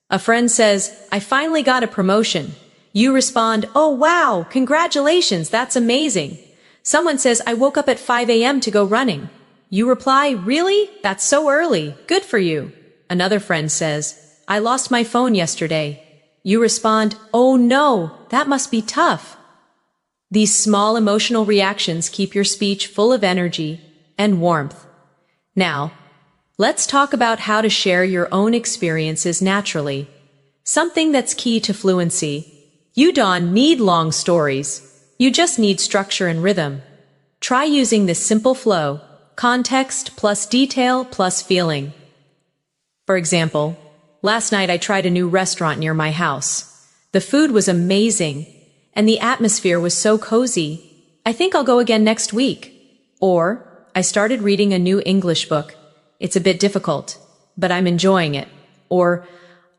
A friend says, I finally got a promotion. You respond, oh wow, congratulations, that's amazing. Someone says, I woke up at 5 a.m. to go running. You reply, really? That's so early. Good for you. Another friend says, I lost my phone yesterday. You respond, oh no, that must be tough. These small emotional reactions keep your speech full of energy and warmth. Now, let's talk about how to share your own experiences naturally. Something that's key to fluency. You don't need long stories. You just need structure and rhythm. Try using this simple flow, context plus detail plus feeling. For example, last night I tried a new restaurant near my house. The food was amazing, and the atmosphere was so cozy. I think I'll go again next week. Or, I started reading a new English book. It's a bit difficult, but I'm enjoying it. Or,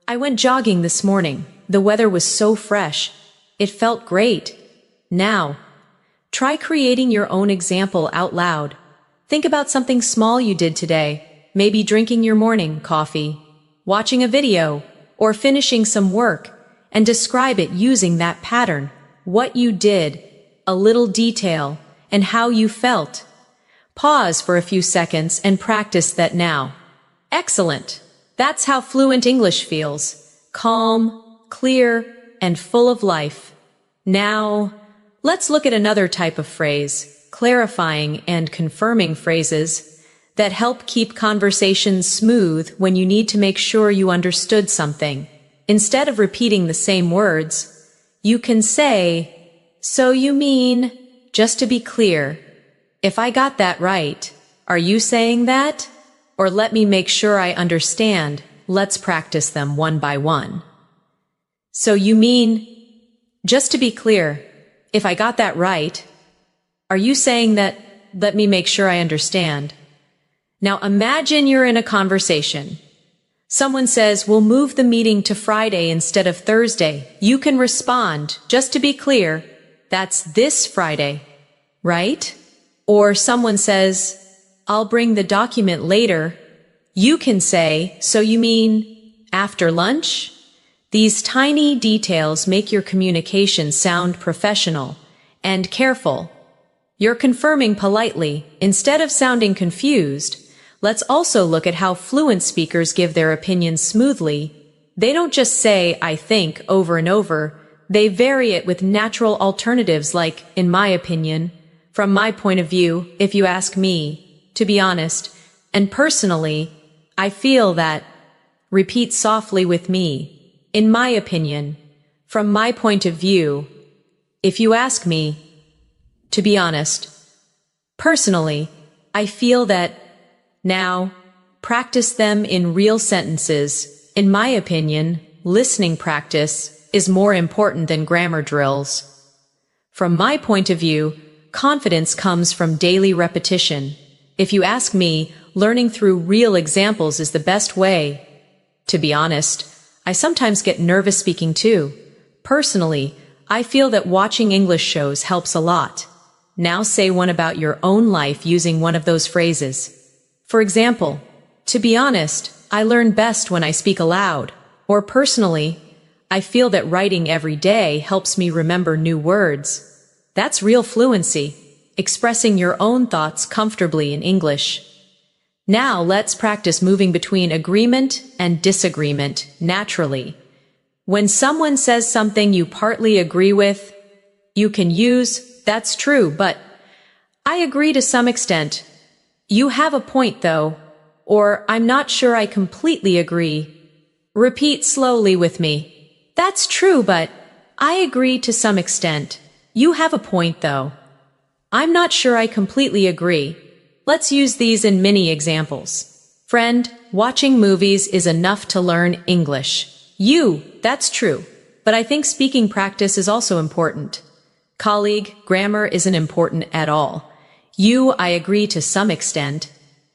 I went jogging this morning. The weather was so fresh. It felt great. Now, try creating your own example out loud. Think about something small you did today, maybe drinking your morning coffee, watching a video, or finishing some work, and describe it using that pattern, what you did, a little detail, and how you felt. Pause for a few seconds and practice that now. Excellent! That's how fluent English feels. Calm, clear, and full of life. Now, let's look at another type of phrase, clarifying and confirming phrases that help keep conversations smooth when you need to make sure you understood something. Instead of repeating the same words, you can say, so you mean, just to be clear, if I got that right, are you saying that? Or let me make sure I understand. Let's practice them one by one. So you mean, just to be clear, if I got that right, are you saying that, let me make sure I understand? Now imagine you're in a conversation. Someone says, we'll move the meeting to Friday instead of Thursday. You can respond, just to be clear, that's this Friday, right? Or someone says, I'll bring the document later. You can say, so you mean after lunch? These tiny details make your communication sound professional and careful. You're confirming politely instead of sounding confused. Let's also look at how fluent speakers give their opinions smoothly. They don't just say, I think, over and over. They vary it with natural alternatives like, in my opinion, from my point of view, if you ask me, to be honest, and personally, I feel that. Repeat softly with me. In my opinion, from my point of view, if you ask me, to be honest, personally, I feel that. Now, practice them in real sentences. In my opinion, listening practice is more important than grammar drills. From my point of view, confidence comes from daily repetition. If you ask me, learning through real examples is the best way. To be honest, I sometimes get nervous speaking too. Personally, I feel that watching English shows helps a lot. Now say one about your own life using one of those phrases. For example, to be honest, I learn best when I speak aloud. Or personally, I feel that writing every day helps me remember new words. That's real fluency, expressing your own thoughts comfortably in English. Now let's practice moving between agreement and disagreement naturally. When someone says something you partly agree with, you can use, "That's true, but I agree to some extent. You have a point though," or "I'm not sure I completely agree." Repeat slowly with me. "That's true, but I agree to some extent. You have a point though. I'm not sure I completely agree." Let's use these in mini examples. Friend, watching movies is enough to learn English. You, that's true, but I think speaking practice is also important. Colleague, grammar isn't important at all. You, I agree to some extent,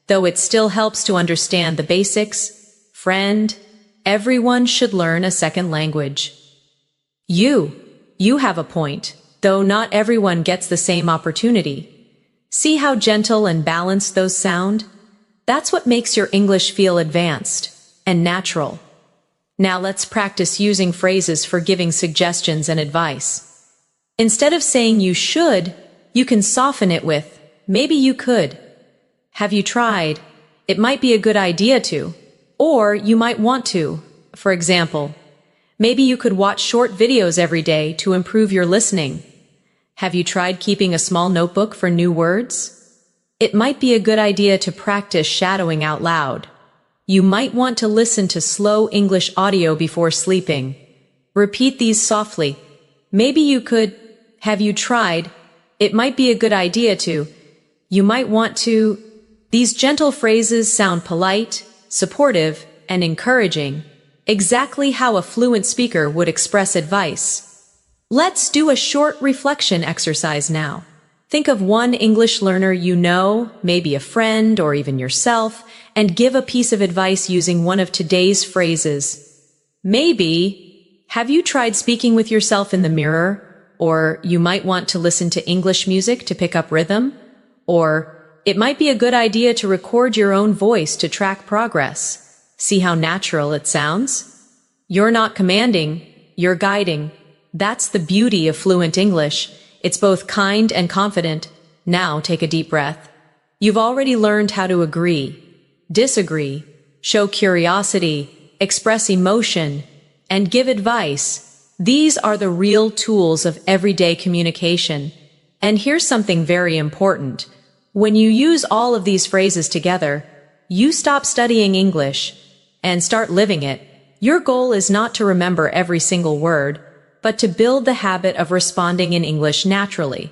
though it still helps to understand the basics. Friend, everyone should learn a second language. You have a point, though not everyone gets the same opportunity. See how gentle and balanced those sound? That's what makes your English feel advanced and natural. Now let's practice using phrases for giving suggestions and advice. Instead of saying you should, you can soften it with, maybe you could. Have you tried? It might be a good idea to. Or you might want to. For example, maybe you could watch short videos every day to improve your listening. Have you tried keeping a small notebook for new words? It might be a good idea to practice shadowing out loud. You might want to listen to slow English audio before sleeping. Repeat these softly. Maybe you could. Have you tried? It might be a good idea to. You might want to. These gentle phrases sound polite, supportive, and encouraging, exactly how a fluent speaker would express advice. Let's do a short reflection exercise now. Think of one English learner you know, maybe a friend or even yourself, and give a piece of advice using one of today's phrases. Maybe, have you tried speaking with yourself in the mirror? Or you might want to listen to English music to pick up rhythm? Or it might be a good idea to record your own voice to track progress. See how natural it sounds? You're not commanding, you're guiding. That's the beauty of fluent English. It's both kind and confident. Now take a deep breath. You've already learned how to agree, disagree, show curiosity, express emotion, and give advice. These are the real tools of everyday communication. And here's something very important. When you use all of these phrases together, you stop studying English and start living it. Your goal is not to remember every single word, but to build the habit of responding in English naturally.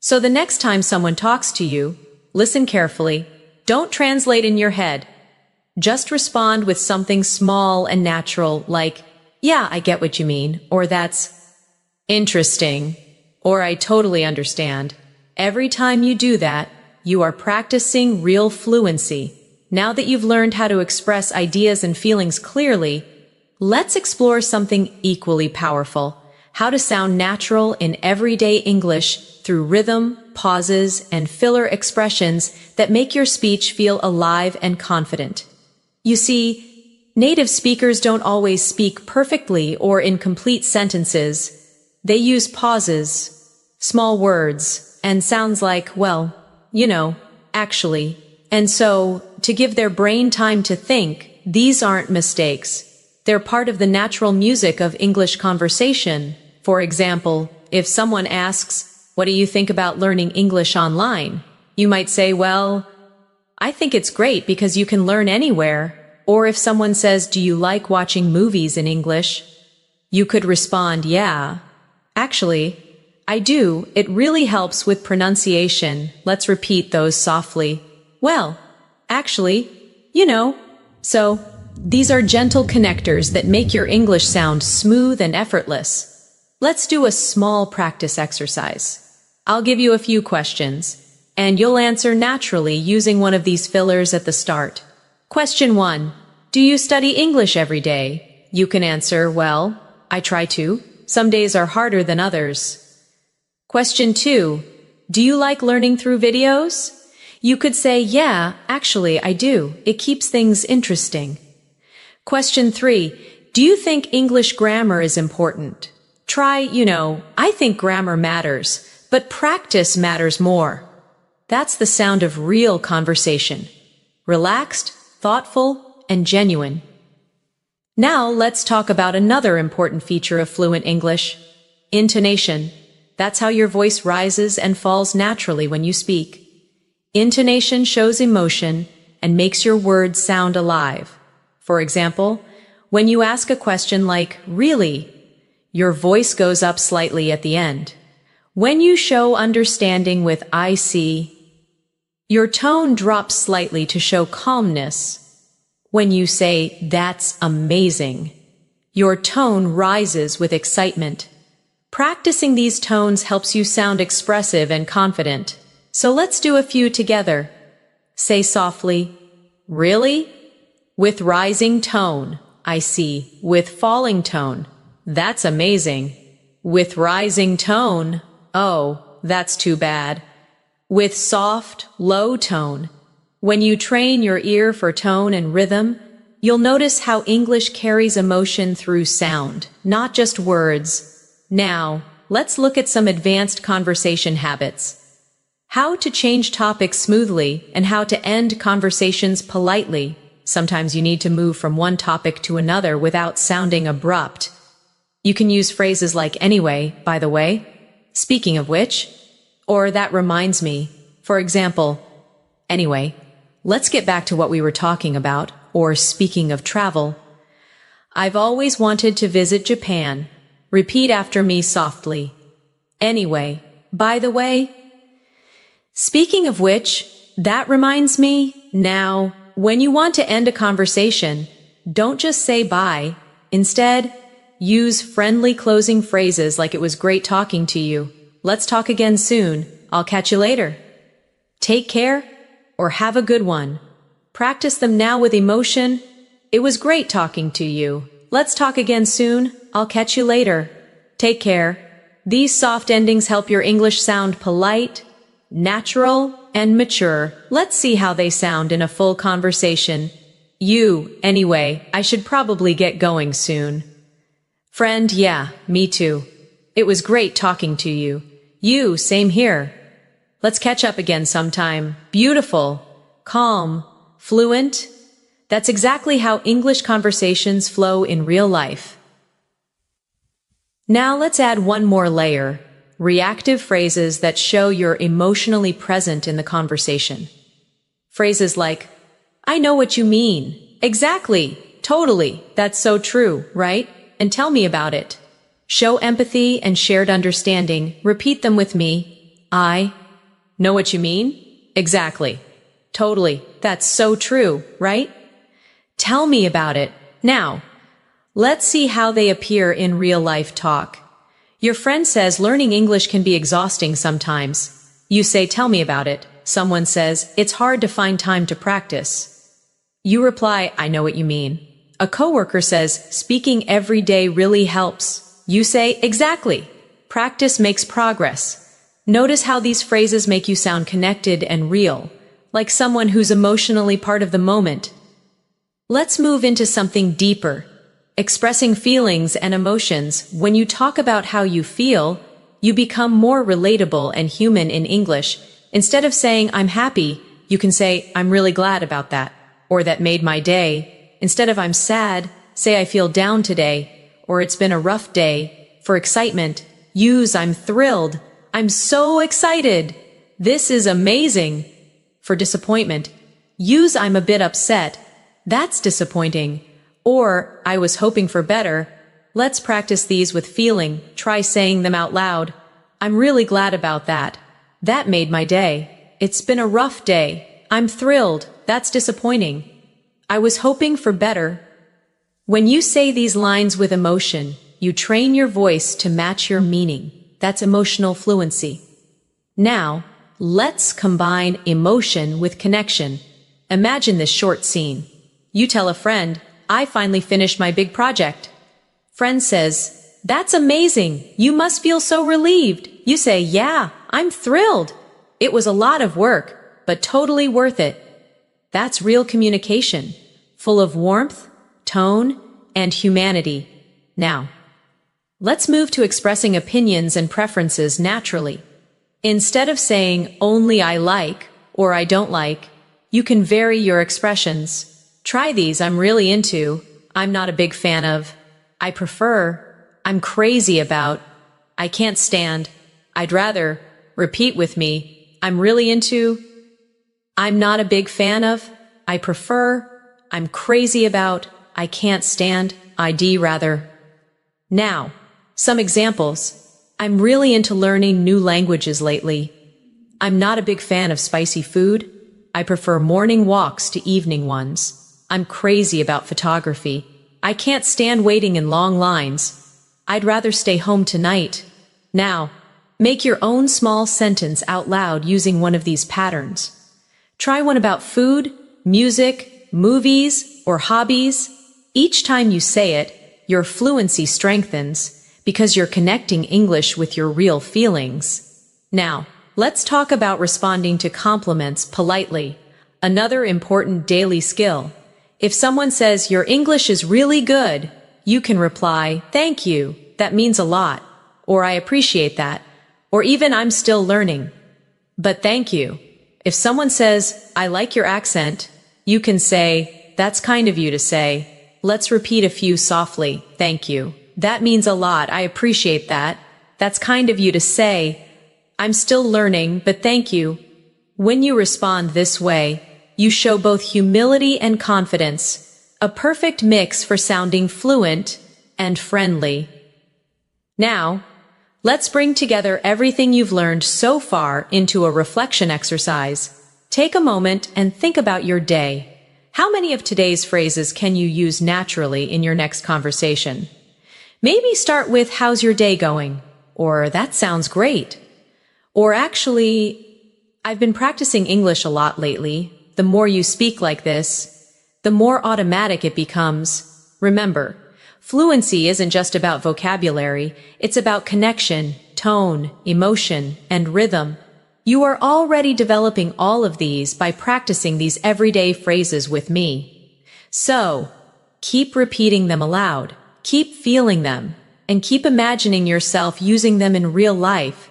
So the next time someone talks to you, listen carefully. Don't translate in your head. Just respond with something small and natural like, "Yeah, I get what you mean," or "That's interesting," or "I totally understand." Every time you do that, you are practicing real fluency. Now that you've learned how to express ideas and feelings clearly, let's explore something equally powerful: how to sound natural in everyday English through rhythm, pauses, and filler expressions that make your speech feel alive and confident. You see, native speakers don't always speak perfectly or in complete sentences. They use pauses, small words, and sounds like, well, actually. And so, to give their brain time to think, these aren't mistakes. They're part of the natural music of English conversation. For example, if someone asks, "What do you think about learning English online?" You might say, "Well, I think it's great because you can learn anywhere." Or if someone says, "Do you like watching movies in English?" You could respond, "Yeah. Actually, I do. It really helps with pronunciation." Let's repeat those softly. "Well, actually, you know." So, these are gentle connectors that make your English sound smooth and effortless. Let's do a small practice exercise. I'll give you a few questions, and you'll answer naturally using one of these fillers at the start. Question 1. Do you study English every day? You can answer, "Well, I try to. Some days are harder than others." Question 2. Do you like learning through videos? You could say, "Yeah, actually, I do. It keeps things interesting." Question 3. Do you think English grammar is important? Try, "I think grammar matters, but practice matters more." That's the sound of real conversation. Relaxed, thoughtful, and genuine. Now let's talk about another important feature of fluent English. Intonation. That's how your voice rises and falls naturally when you speak. Intonation shows emotion and makes your words sound alive. For example, when you ask a question like, "Really?" your voice goes up slightly at the end. When you show understanding with "I see," your tone drops slightly to show calmness. When you say, "That's amazing," your tone rises with excitement. Practicing these tones helps you sound expressive and confident. So let's do a few together. Say softly, "Really?" with rising tone, "I see," with falling tone, "That's amazing," with rising tone, "Oh, that's too bad," with soft, low tone. When you train your ear for tone and rhythm, you'll notice how English carries emotion through sound, not just words. Now, let's look at some advanced conversation habits. How to change topics smoothly and how to end conversations politely. Sometimes you need to move from one topic to another without sounding abrupt. You can use phrases like "Anyway, by the way," "Speaking of which," or "That reminds me." For example, "Anyway, let's get back to what we were talking about," or "Speaking of travel, I've always wanted to visit Japan." Repeat after me softly. "Anyway, by the way, speaking of which, that reminds me." Now, when you want to end a conversation, don't just say bye. Instead, use friendly closing phrases like "It was great talking to you," "Let's talk again soon," "I'll catch you later," "Take care," or "Have a good one." Practice them now with emotion. "It was great talking to you. Let's talk again soon. I'll catch you later. Take care." These soft endings help your English sound polite, natural, and mature. Let's see how they sound in a full conversation. You, "Anyway, I should probably get going soon." Friend, "Yeah, me too. It was great talking to you." You, "Same here. Let's catch up again sometime." Beautiful, calm, fluent. That's exactly how English conversations flow in real life. Now let's add one more layer. Reactive phrases that show you're emotionally present in the conversation. Phrases like, "I know what you mean," "Exactly," "Totally," "That's so true," right? And "Tell me about it." Show empathy and shared understanding. Repeat them with me. "I know what you mean," "Exactly," "Totally," "That's so true," right? "Tell me about it." Now, let's see how they appear in real-life talk. Your friend says learning English can be exhausting sometimes. You say, "Tell me about it." Someone says, "It's hard to find time to practice." You reply, "I know what you mean." A coworker says, "Speaking every day really helps." You say, "Exactly. Practice makes progress." Notice how these phrases make you sound connected and real, like someone who's emotionally part of the moment. Let's move into something deeper. Expressing feelings and emotions. When you talk about how you feel, you become more relatable and human in English. Instead of saying, "I'm happy," you can say, "I'm really glad about that," or "That made my day." Instead of "I'm sad," say, "I feel down today," or "It's been a rough day." For excitement, use "I'm thrilled," "I'm so excited," "This is amazing." For disappointment, use "I'm a bit upset," That's disappointing. Or, I was hoping for better. Let's practice these with feeling. Try saying them out loud. I'm really glad about that. That made my day. It's been a rough day. I'm thrilled. That's disappointing. I was hoping for better. When you say these lines with emotion, you train your voice to match your meaning. That's emotional fluency. Now, let's combine emotion with connection. Imagine this short scene. You tell a friend, I finally finished my big project. Friend says, that's amazing. You must feel so relieved. You say, yeah, I'm thrilled. It was a lot of work, but totally worth it. That's real communication, full of warmth, tone, and humanity. Now, let's move to expressing opinions and preferences naturally. Instead of saying only I like or I don't like, you can vary your expressions. Try these. I'm really into, I'm not a big fan of, I prefer, I'm crazy about, I can't stand, I'd rather. Repeat with me. I'm really into, I'm not a big fan of, I prefer, I'm crazy about, I can't stand, I'd rather. Now, some examples. I'm really into learning new languages lately. I'm not a big fan of spicy food. I prefer morning walks to evening ones. I'm crazy about photography. I can't stand waiting in long lines. I'd rather stay home tonight. Now, make your own small sentence out loud using one of these patterns. Try one about food, music, movies, or hobbies. Each time you say it, your fluency strengthens because you're connecting English with your real feelings. Now, let's talk about responding to compliments politely. Another important daily skill. If someone says, your English is really good, you can reply, thank you, that means a lot, or I appreciate that, or even I'm still learning. But thank you. If someone says, I like your accent, you can say, that's kind of you to say. Let's repeat a few softly, thank you. That means a lot, I appreciate that. That's kind of you to say. I'm still learning, but thank you. When you respond this way, you show both humility and confidence, a perfect mix for sounding fluent and friendly. Now, let's bring together everything you've learned so far into a reflection exercise. Take a moment and think about your day. How many of today's phrases can you use naturally in your next conversation? Maybe start with, how's your day going? Or, that sounds great. Or actually, I've been practicing English a lot lately. The more you speak like this, the more automatic it becomes. Remember, fluency isn't just about vocabulary, it's about connection, tone, emotion, and rhythm. You are already developing all of these by practicing these everyday phrases with me. So, keep repeating them aloud, keep feeling them, and keep imagining yourself using them in real life.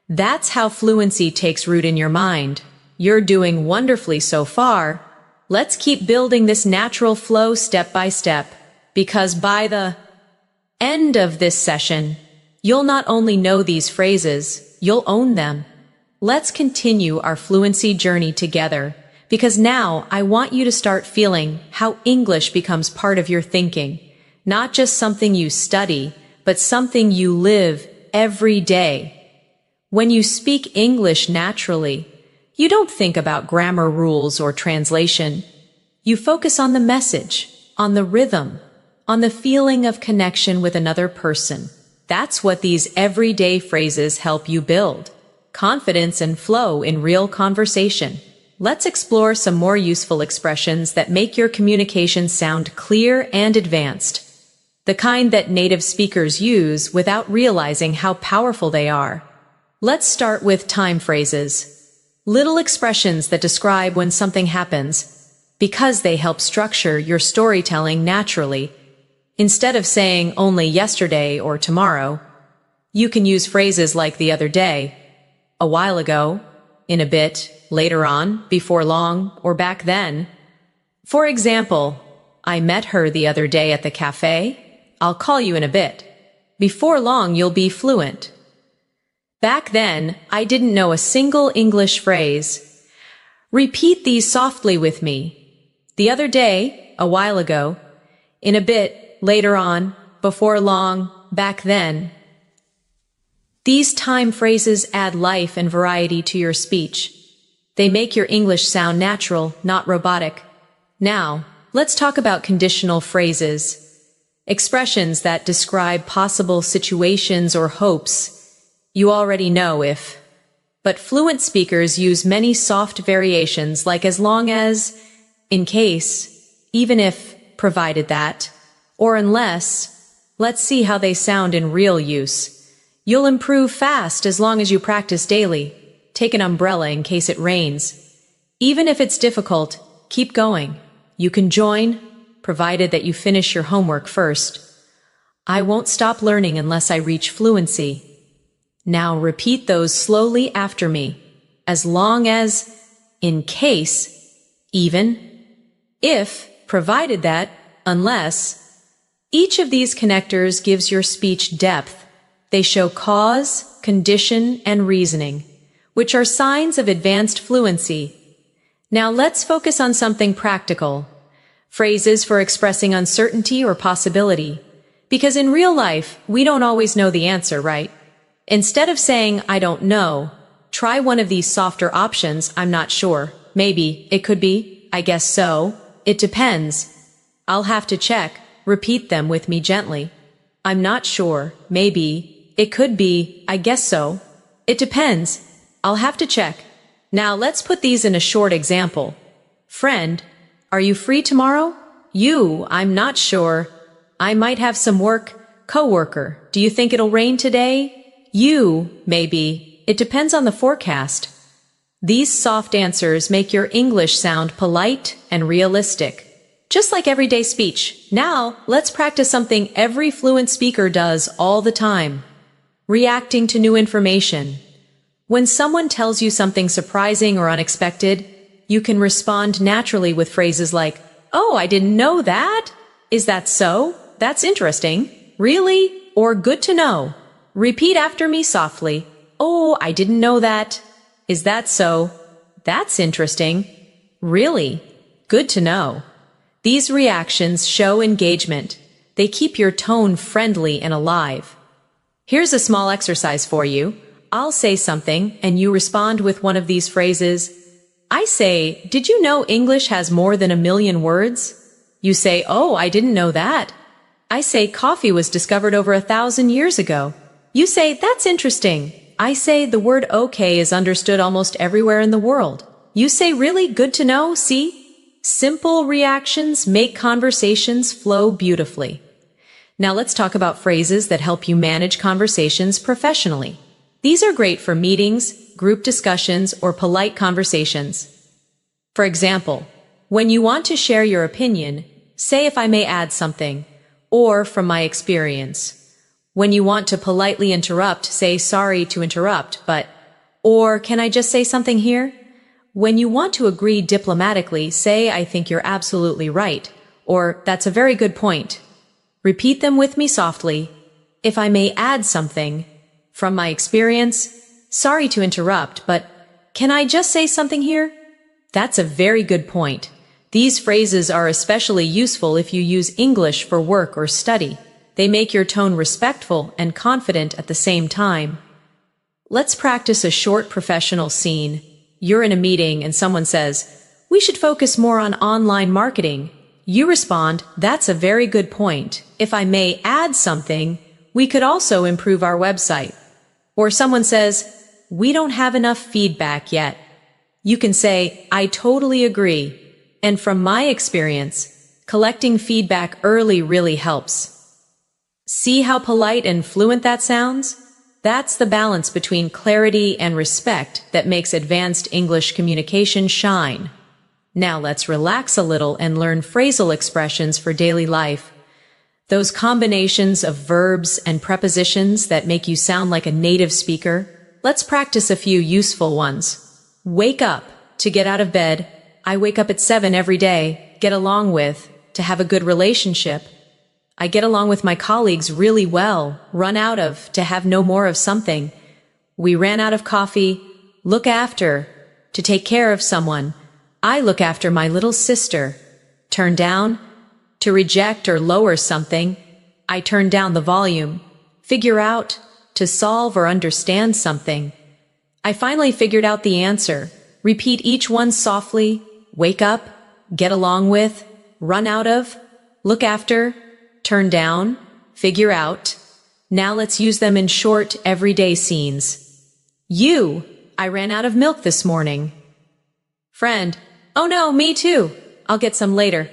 That's how fluency takes root in your mind. You're doing wonderfully so far. Let's keep building this natural flow step by step, because by the end of this session, you'll not only know these phrases, you'll own them. Let's continue our fluency journey together, because now I want you to start feeling how English becomes part of your thinking, not just something you study, but something you live every day. When you speak English naturally, you don't think about grammar rules or translation. You focus on the message, on the rhythm, on the feeling of connection with another person. That's what these everyday phrases help you build. Confidence and flow in real conversation. Let's explore some more useful expressions that make your communication sound clear and advanced. The kind that native speakers use without realizing how powerful they are. Let's start with time phrases. Little expressions that describe when something happens, because they help structure your storytelling naturally. Instead of saying only yesterday or tomorrow, you can use phrases like the other day, a while ago, in a bit, later on, before long, or back then. For example, I met her the other day at the cafe. I'll call you in a bit. Before long, you'll be fluent. Back then, I didn't know a single English phrase. Repeat these softly with me. The other day, a while ago, in a bit, later on, before long, back then. These time phrases add life and variety to your speech. They make your English sound natural, not robotic. Now, let's talk about conditional phrases. Expressions that describe possible situations or hopes. You already know if. But fluent speakers use many soft variations like as long as, in case, even if, provided that, or unless. Let's see how they sound in real use. You'll improve fast as long as you practice daily. Take an umbrella in case it rains. Even if it's difficult, keep going. You can join, provided that you finish your homework first. I won't stop learning unless I reach fluency. Now repeat those slowly after me. As long as, in case, even, if, provided that, unless. Each of these connectors gives your speech depth. They show cause, condition, and reasoning, which are signs of advanced fluency. Now let's focus on something practical. Phrases for expressing uncertainty or possibility. Because in real life, we don't always know the answer, right? Instead of saying, I don't know, try one of these softer options, I'm not sure. Maybe, it could be, I guess so, it depends. I'll have to check. Repeat them with me gently. I'm not sure, maybe, it could be, I guess so. It depends. I'll have to check. Now let's put these in a short example. Friend, are you free tomorrow? You, I'm not sure. I might have some work. Coworker, do you think it'll rain today? You, maybe. It depends on the forecast. These soft answers make your English sound polite and realistic. Just like everyday speech. Now, let's practice something every fluent speaker does all the time. Reacting to new information. When someone tells you something surprising or unexpected, you can respond naturally with phrases like, oh, I didn't know that. Is that so? That's interesting. Really? Or good to know. Repeat after me softly. Oh, I didn't know that. Is that so? That's interesting. Really? Good to know. These reactions show engagement. They keep your tone friendly and alive. Here's a small exercise for you. I'll say something, and you respond with one of these phrases. I say, did you know English has more than 1 million words? You say, oh, I didn't know that. I say, coffee was discovered over 1,000 years ago. You say, that's interesting. I say, the word okay is understood almost everywhere in the world. You say, really? Good to know? See? Simple reactions make conversations flow beautifully. Now let's talk about phrases that help you manage conversations professionally. These are great for meetings, group discussions, or polite conversations. For example, when you want to share your opinion, say if I may add something, or from my experience. When you want to politely interrupt, say sorry to interrupt, but, or can I just say something here? When you want to agree diplomatically, say I think you're absolutely right, or that's a very good point. Repeat them with me softly. If I may add something, from my experience, sorry to interrupt, but can I just say something here? That's a very good point. These phrases are especially useful if you use English for work or study. They make your tone respectful and confident at the same time. Let's practice a short professional scene. You're in a meeting and someone says, we should focus more on online marketing. You respond, that's a very good point. If I may add something, we could also improve our website. Or someone says, we don't have enough feedback yet. You can say, I totally agree. And from my experience, collecting feedback early really helps. See how polite and fluent that sounds? That's the balance between clarity and respect that makes advanced English communication shine. Now let's relax a little and learn phrasal expressions for daily life. Those combinations of verbs and prepositions that make you sound like a native speaker. Let's practice a few useful ones. Wake up, to get out of bed. I wake up at 7 every day. Get along with, to have a good relationship. I get along with my colleagues really well. Run out of, to have no more of something. We ran out of coffee. Look after, to take care of someone. I look after my little sister. Turn down, To reject or lower something, I turn down the volume. Figure out, to solve or understand something. I finally figured out the answer. Repeat each one softly. Wake up, get along with, run out of, look after, turn down, figure out. Now let's use them in short, everyday scenes. You, I ran out of milk this morning. Friend, oh no, me too. I'll get some later.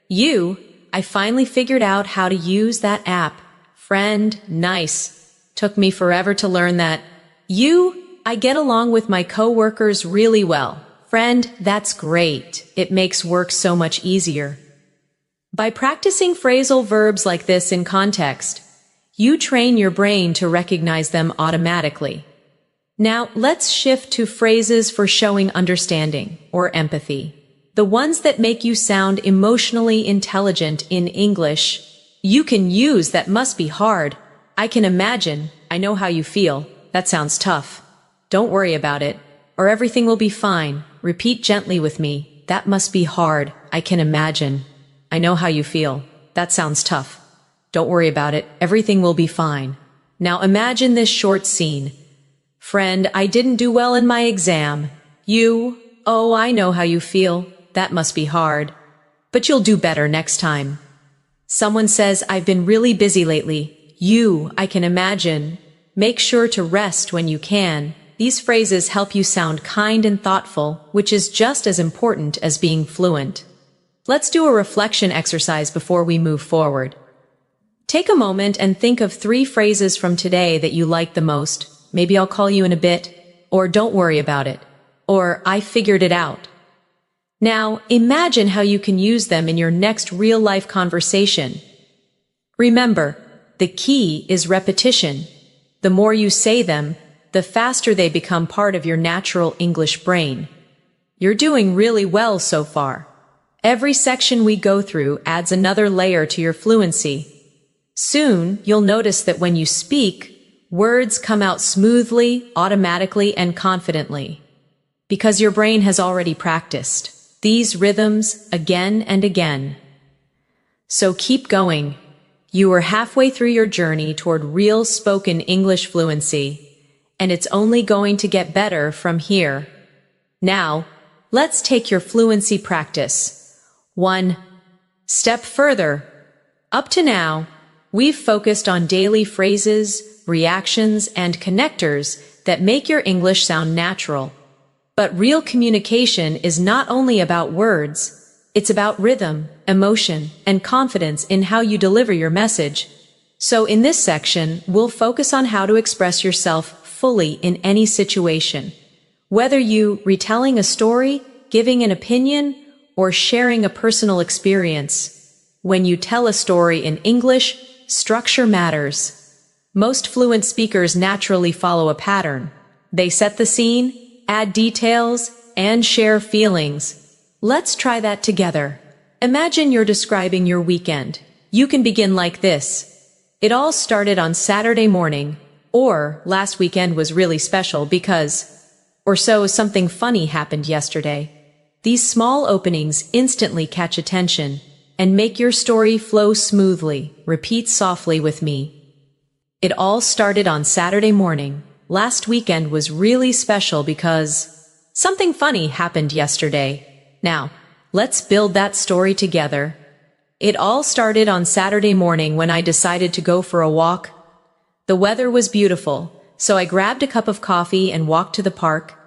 You, I finally figured out how to use that app. Friend, nice. Took me forever to learn that. You, I get along with my coworkers really well. Friend, that's great. It makes work so much easier. By practicing phrasal verbs like this in context, you train your brain to recognize them automatically. Now, let's shift to phrases for showing understanding or empathy. The ones that make you sound emotionally intelligent in English. You can use that must be hard. I can imagine. I know how you feel. That sounds tough. Don't worry about it, or everything will be fine. Repeat gently with me. That must be hard. I can imagine. I know how you feel. That sounds tough. Don't worry about it. Everything will be fine. Now imagine this short scene. Friend, I didn't do well in my exam. You, oh, I know how you feel. That must be hard. But you'll do better next time. Someone says, I've been really busy lately. You, I can imagine. Make sure to rest when you can. These phrases help you sound kind and thoughtful, which is just as important as being fluent. Let's do a reflection exercise before we move forward. Take a moment and think of 3 phrases from today that you like the most. Maybe I'll call you in a bit, or don't worry about it, or I figured it out. Now, imagine how you can use them in your next real-life conversation. Remember, the key is repetition. The more you say them, the faster they become part of your natural English brain. You're doing really well so far. Every section we go through adds another layer to your fluency. Soon, you'll notice that when you speak, words come out smoothly, automatically, and confidently. Because your brain has already practiced these rhythms again and again. So keep going. You are halfway through your journey toward real spoken English fluency, and it's only going to get better from here. Now, let's take your fluency practice 1 step further. Up to now, we've focused on daily phrases, reactions, and connectors that make your English sound natural. But real communication is not only about words, it's about rhythm, emotion, and confidence in how you deliver your message. So in this section, we'll focus on how to express yourself fully in any situation. Whether you retelling a story, giving an opinion, or sharing a personal experience. When you tell a story in English, structure matters. Most fluent speakers naturally follow a pattern. They set the scene, add details, and share feelings. Let's try that together. Imagine you're describing your weekend. You can begin like this. It all started on Saturday morning, or last weekend was really special because, or so something funny happened yesterday. These small openings instantly catch attention and make your story flow smoothly. Repeat softly with me. It all started on Saturday morning. Last weekend was really special because something funny happened yesterday. Now, let's build that story together. It all started on Saturday morning when I decided to go for a walk. The weather was beautiful, so I grabbed a cup of coffee and walked to the park.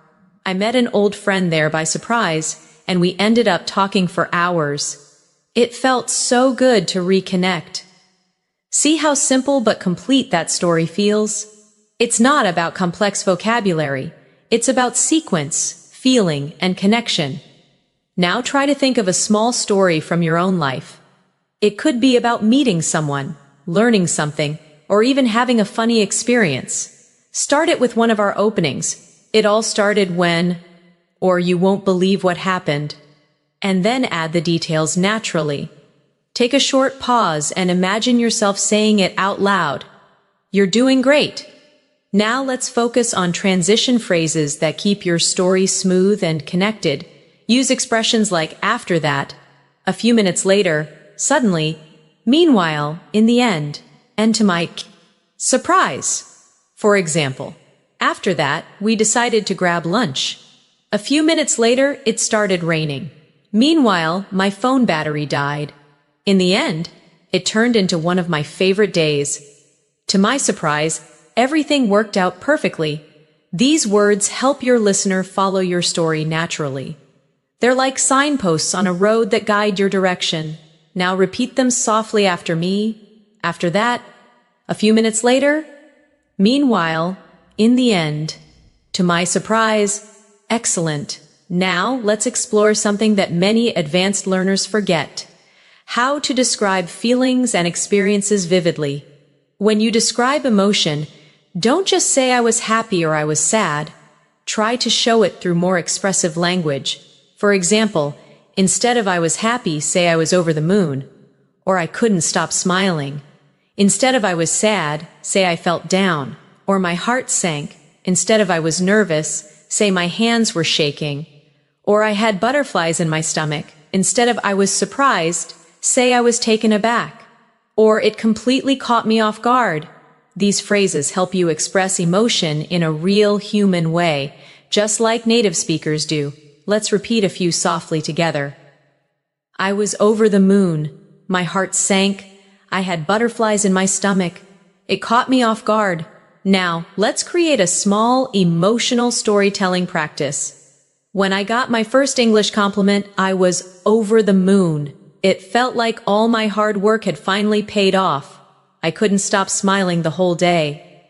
I met an old friend there by surprise, and we ended up talking for hours. It felt so good to reconnect. See how simple but complete that story feels? It's not about complex vocabulary. It's about sequence, feeling, and connection. Now try to think of a small story from your own life. It could be about meeting someone, learning something, or even having a funny experience. Start it with one of our openings. It all started when, or you won't believe what happened. And then add the details naturally. Take a short pause and imagine yourself saying it out loud. You're doing great. Now let's focus on transition phrases that keep your story smooth and connected. Use expressions like after that, a few minutes later, suddenly, meanwhile, in the end, and to my surprise. For example, after that, we decided to grab lunch. A few minutes later, it started raining. Meanwhile, my phone battery died. In the end, it turned into one of my favorite days. To my surprise, everything worked out perfectly. These words help your listener follow your story naturally. They're like signposts on a road that guide your direction. Now repeat them softly after me. After that, a few minutes later, meanwhile, in the end, to my surprise, excellent. Now let's explore something that many advanced learners forget: how to describe feelings and experiences vividly. When you describe emotion, don't just say I was happy or I was sad. Try to show it through more expressive language. For example, instead of I was happy, say I was over the moon, or I couldn't stop smiling. Instead of I was sad, say I felt down, or my heart sank. Instead of I was nervous, say my hands were shaking, or I had butterflies in my stomach. Instead of I was surprised, say I was taken aback, or it completely caught me off guard. These phrases help you express emotion in a real human way, just like native speakers do. Let's repeat a few softly together. I was over the moon. My heart sank. I had butterflies in my stomach. It caught me off guard. Now, let's create a small, emotional storytelling practice. When I got my first English compliment, I was over the moon. It felt like all my hard work had finally paid off. I couldn't stop smiling the whole day.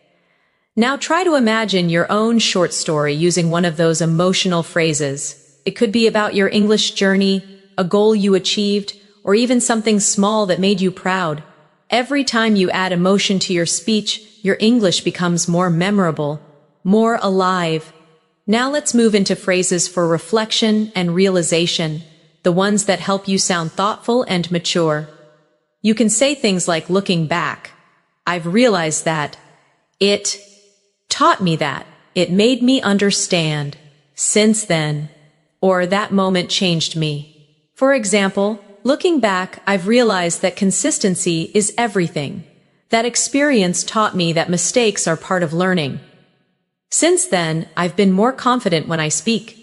Now try to imagine your own short story using one of those emotional phrases. It could be about your English journey, a goal you achieved, or even something small that made you proud. Every time you add emotion to your speech, your English becomes more memorable, more alive. Now let's move into phrases for reflection and realization, the ones that help you sound thoughtful and mature. You can say things like looking back. I've realized that. It taught me that. It made me understand. Since then. Or that moment changed me. For example, looking back, I've realized that consistency is everything. That experience taught me that mistakes are part of learning. Since then, I've been more confident when I speak.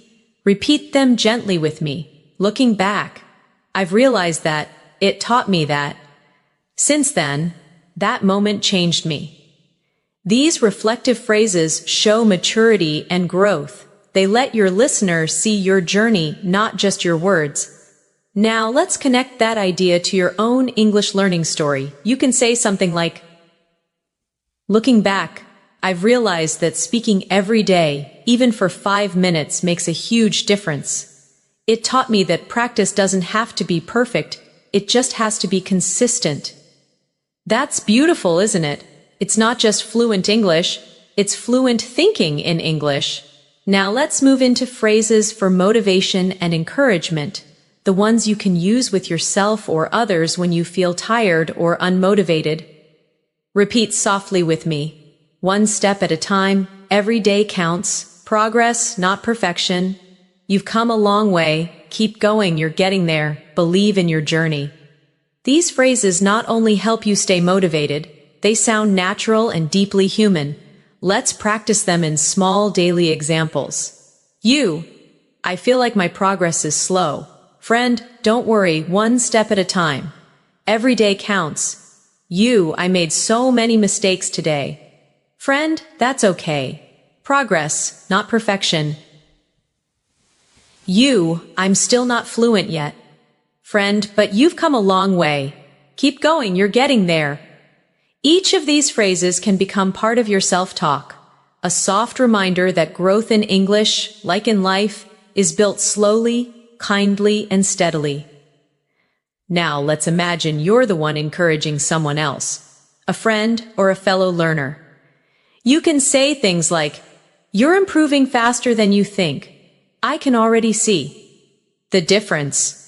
Repeat them gently with me. Looking back, I've realized that. It taught me that. Since then, that moment changed me. These reflective phrases show maturity and growth. They let your listener see your journey, not just your words. Now let's connect that idea to your own English learning story. You can say something like, looking back, I've realized that speaking every day, even for 5 minutes, makes a huge difference. It taught me that practice doesn't have to be perfect, it just has to be consistent. That's beautiful, isn't it? It's not just fluent English, it's fluent thinking in English. Now let's move into phrases for motivation and encouragement, the ones you can use with yourself or others when you feel tired or unmotivated. Repeat softly with me. One step at a time, every day counts. Progress, not perfection. You've come a long way. Keep going, you're getting there. Believe in your journey. These phrases not only help you stay motivated, they sound natural and deeply human. Let's practice them in small daily examples. I feel like my progress is slow. Friend, don't worry, one step at a time. Every day counts. I made so many mistakes today. Friend, that's okay. Progress, not perfection. I'm still not fluent yet. Friend, but you've come a long way. Keep going, you're getting there. Each of these phrases can become part of your self-talk, a soft reminder that growth in English, like in life, is built slowly, kindly, and steadily. Now let's imagine you're the one encouraging someone else, a friend or a fellow learner. You can say things like, you're improving faster than you think. I can already see the difference.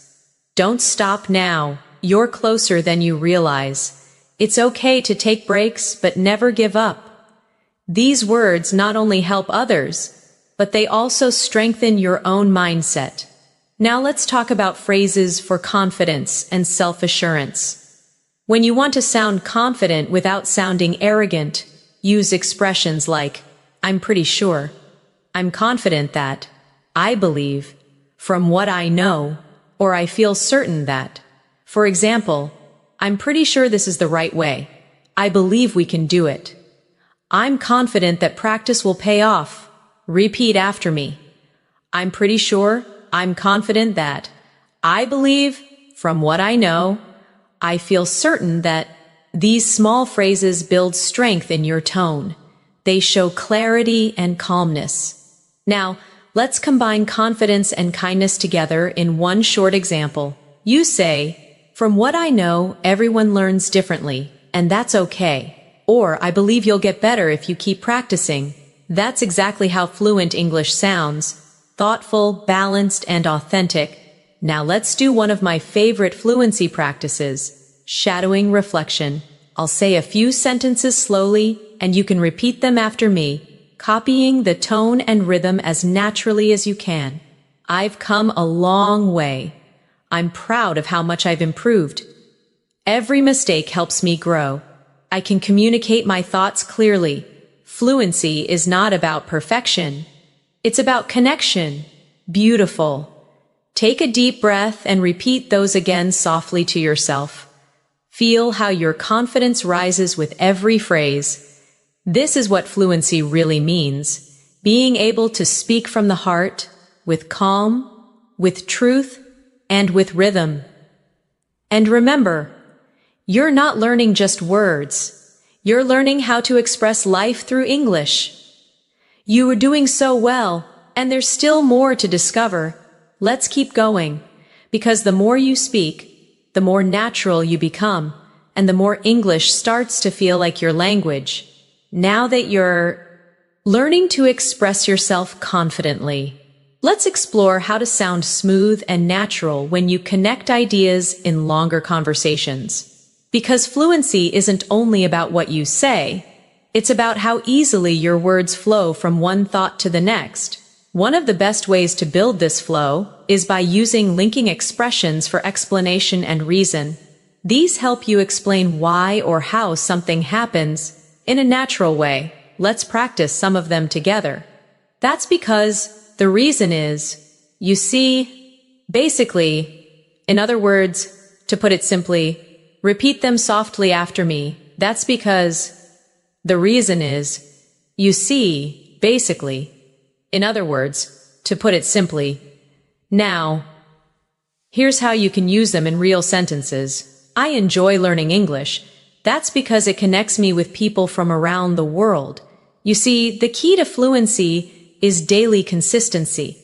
Don't stop now. You're closer than you realize. It's okay to take breaks, but never give up. These words not only help others, but they also strengthen your own mindset. Now let's talk about phrases for confidence and self-assurance. When you want to sound confident without sounding arrogant, use expressions like, I'm pretty sure, I'm confident that, I believe, from what I know, or I feel certain that. For example, I'm pretty sure this is the right way. I believe we can do it. I'm confident that practice will pay off. Repeat after me. I'm pretty sure, I'm confident that, I believe, from what I know, I feel certain that. These small phrases build strength in your tone. They show clarity and calmness. Now, let's combine confidence and kindness together in one short example. You say, from what I know, everyone learns differently, and that's okay. Or, I believe you'll get better if you keep practicing. That's exactly how fluent English sounds. Thoughtful, balanced, and authentic. Now let's do one of my favorite fluency practices. Shadowing reflection. I'll say a few sentences slowly, and you can repeat them after me, copying the tone and rhythm as naturally as you can. I've come a long way. I'm proud of how much I've improved. Every mistake helps me grow. I can communicate my thoughts clearly. Fluency is not about perfection. It's about connection. Beautiful. Take a deep breath and repeat those again softly to yourself. Feel how your confidence rises with every phrase. This is what fluency really means. Being able to speak from the heart, with calm, with truth, and with rhythm. And remember, you're not learning just words. You're learning how to express life through English. You are doing so well, and there's still more to discover. Let's keep going, because the more you speak, the more natural you become, and the more English starts to feel like your language. Now that you're learning to express yourself confidently, let's explore how to sound smooth and natural when you connect ideas in longer conversations. Because fluency isn't only about what you say, it's about how easily your words flow from one thought to the next. One of the best ways to build this flow is by using linking expressions for explanation and reason. These help you explain why or how something happens in a natural way. Let's practice some of them together. That's because the reason is, you see, basically, in other words, to put it simply, repeat them softly after me. That's because the reason is, you see, basically. In other words, to put it simply. Now, here's how you can use them in real sentences. I enjoy learning English. That's because it connects me with people from around the world. You see, the key to fluency is daily consistency.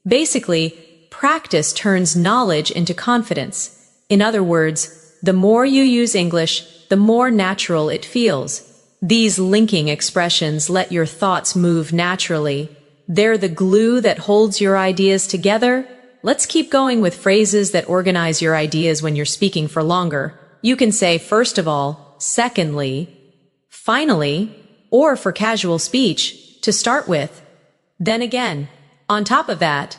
Basically, practice turns knowledge into confidence. In other words, the more you use English, the more natural it feels. These linking expressions let your thoughts move naturally. They're the glue that holds your ideas together. Let's keep going with phrases that organize your ideas when you're speaking for longer. You can say, first of all, secondly, finally, or for casual speech, to start with. Then again, on top of that,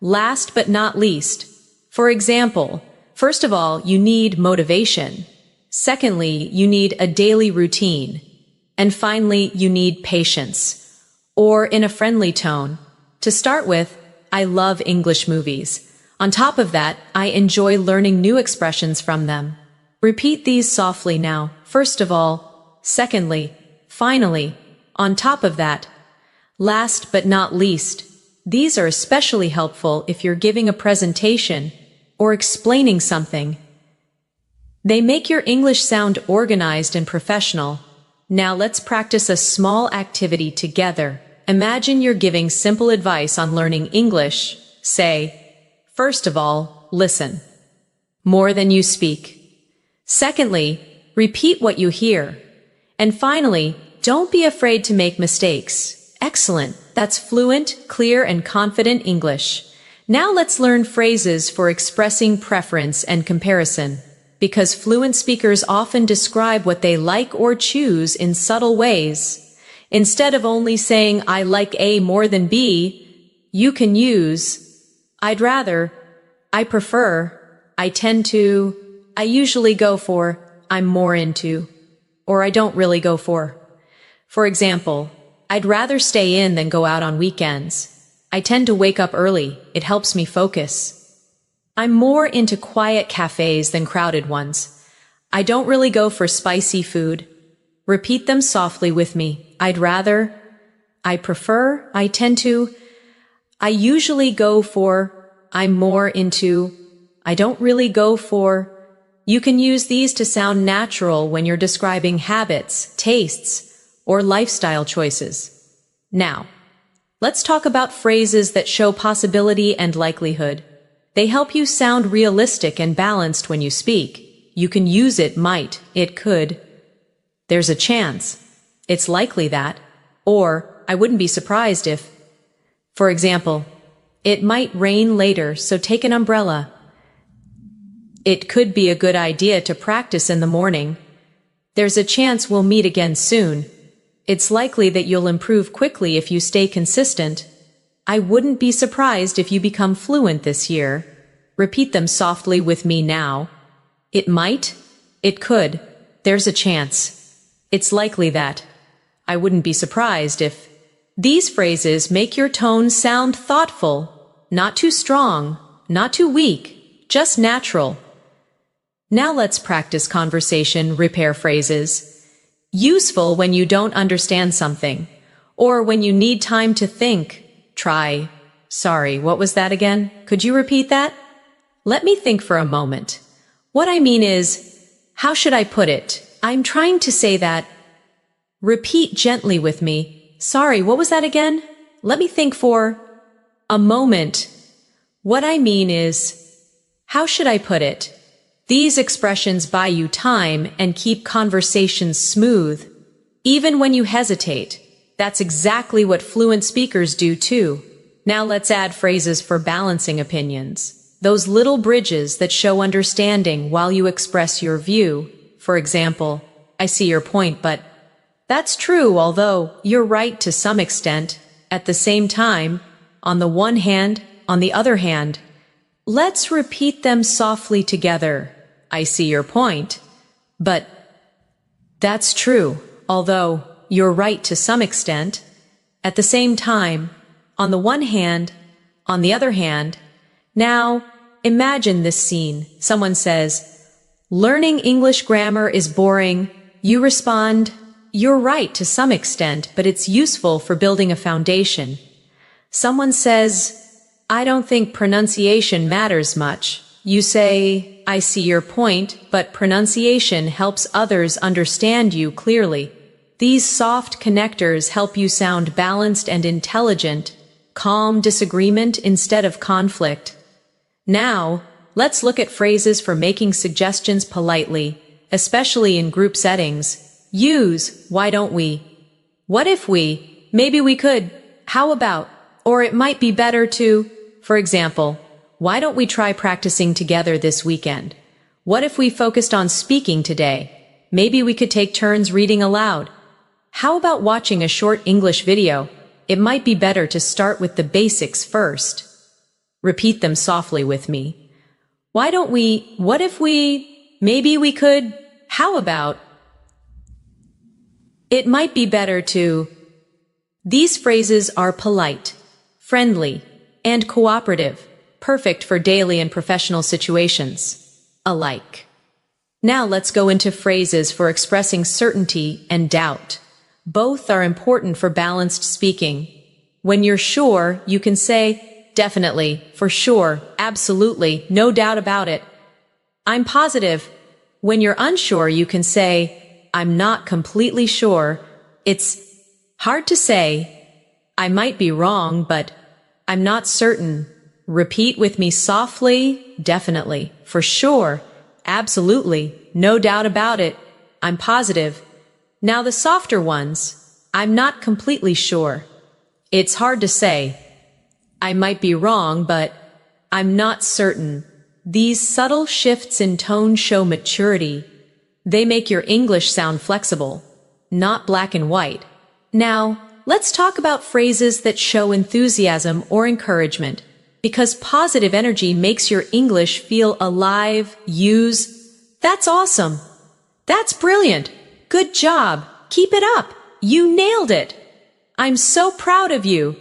last but not least. For example, first of all, you need motivation. Secondly, you need a daily routine. And finally, you need patience. Or in a friendly tone. To start with, I love English movies. On top of that, I enjoy learning new expressions from them. Repeat these softly now. First of all, secondly, finally, on top of that, last but not least. These are especially helpful if you're giving a presentation or explaining something. They make your English sound organized and professional. Now let's practice a small activity together. Imagine you're giving simple advice on learning English. Say, first of all, listen more than you speak. Secondly, repeat what you hear. And finally, don't be afraid to make mistakes. Excellent. That's fluent, clear, and confident English. Now let's learn phrases for expressing preference and comparison. Because fluent speakers often describe what they like or choose in subtle ways. Instead of only saying, I like A more than B, you can use, I'd rather, I prefer, I tend to, I usually go for, I'm more into, or I don't really go for. For example, I'd rather stay in than go out on weekends. I tend to wake up early. It helps me focus. I'm more into quiet cafes than crowded ones. I don't really go for spicy food. Repeat them softly with me. I'd rather, I prefer, I tend to, I usually go for, I'm more into, I don't really go for. You can use these to sound natural when you're describing habits, tastes, or lifestyle choices. Now, let's talk about phrases that show possibility and likelihood. They help you sound realistic and balanced when you speak. You can use it might, it could. There's a chance. It's likely that. Or, I wouldn't be surprised if. For example, it might rain later, so take an umbrella. It could be a good idea to practice in the morning. There's a chance we'll meet again soon. It's likely that you'll improve quickly if you stay consistent. I wouldn't be surprised if you become fluent this year. Repeat them softly with me now. It might. It could. There's a chance. It's likely that. I wouldn't be surprised if. These phrases make your tone sound thoughtful, not too strong, not too weak, just natural. Now let's practice conversation repair phrases. Useful when you don't understand something, or when you need time to think. Try, sorry, what was that again? Could you repeat that? Let me think for a moment. What I mean is, how should I put it? I'm trying to say that. Repeat gently with me. Sorry, what was that again? Let me think for a moment. What I mean is, how should I put it? These expressions buy you time and keep conversations smooth. Even when you hesitate, that's exactly what fluent speakers do too. Now let's add phrases for balancing opinions. Those little bridges that show understanding while you express your view. For example, I see your point, but that's true, although you're right to some extent. At the same time, on the one hand, on the other hand, let's repeat them softly together. I see your point, but that's true, although you're right to some extent. At the same time, on the one hand, on the other hand. Now, imagine this scene. Someone says, learning English grammar is boring. You respond, you're right to some extent, but it's useful for building a foundation. Someone says, I don't think pronunciation matters much. You say, I see your point, but pronunciation helps others understand you clearly. These soft connectors help you sound balanced and intelligent, calm disagreement instead of conflict. Now, let's look at phrases for making suggestions politely, especially in group settings. Use, why don't we? What if we? Maybe we could. How about? Or it might be better to. For example, why don't we try practicing together this weekend? What if we focused on speaking today? Maybe we could take turns reading aloud. How about watching a short English video? It might be better to start with the basics first. Repeat them softly with me. Why don't we? What if we? Maybe we could. How about? It might be better to. These phrases are polite, friendly, and cooperative. Perfect for daily and professional situations alike. Now let's go into phrases for expressing certainty and doubt. Both are important for balanced speaking. When you're sure, you can say, definitely, for sure, absolutely, no doubt about it. I'm positive. When you're unsure, you can say, I'm not completely sure. It's hard to say. I might be wrong, but I'm not certain. Repeat with me softly, definitely, for sure, absolutely, no doubt about it, I'm positive. Now the softer ones, I'm not completely sure. It's hard to say. I might be wrong, but I'm not certain. These subtle shifts in tone show maturity. They make your English sound flexible, not black and white. Now, let's talk about phrases that show enthusiasm or encouragement. because positive energy makes your English feel alive. That's awesome. That's brilliant. Good job. Keep it up. You nailed it. I'm so proud of you.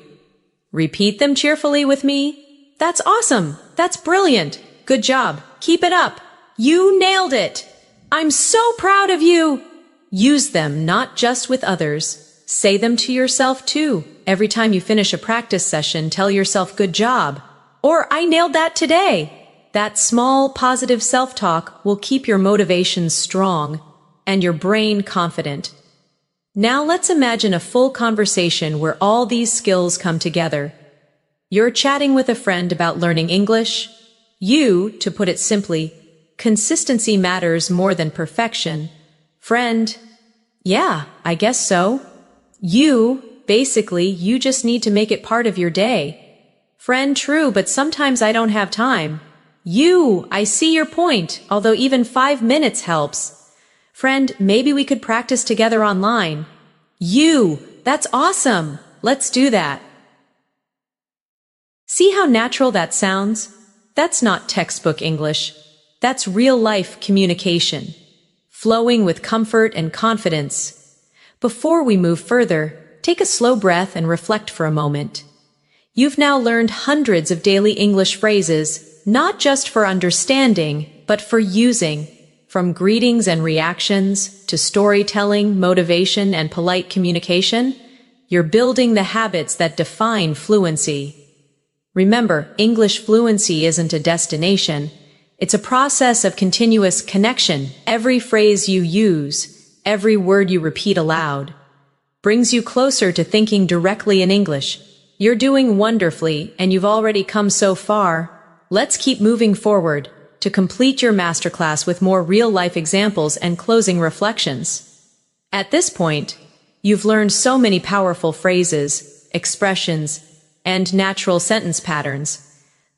Repeat them cheerfully with me. That's awesome. That's brilliant. Good job. Keep it up. You nailed it. I'm so proud of you. Use them not just with others. Say them to yourself too. Every time you finish a practice session, tell yourself good job. Or I nailed that today. That small positive self-talk will keep your motivation strong and your brain confident. Now let's imagine a full conversation where all these skills come together. You're chatting with a friend about learning English. To put it simply, consistency matters more than perfection. Friend, yeah, I guess so. Basically, you just need to make it part of your day. Friend, true, but sometimes I don't have time. I see your point, although even 5 minutes helps. Friend, maybe we could practice together online. That's awesome. Let's do that. See how natural that sounds? That's not textbook English. That's real-life communication, flowing with comfort and confidence. Before we move further, take a slow breath and reflect for a moment. You've now learned hundreds of daily English phrases, not just for understanding, but for using. From greetings and reactions to storytelling, motivation, and polite communication, you're building the habits that define fluency. Remember, English fluency isn't a destination. It's a process of continuous connection. Every phrase you use, every word you repeat aloud, brings you closer to thinking directly in English. You're doing wonderfully, and you've already come so far. Let's keep moving forward to complete your masterclass with more real-life examples and closing reflections. At this point, you've learned so many powerful phrases, expressions, and natural sentence patterns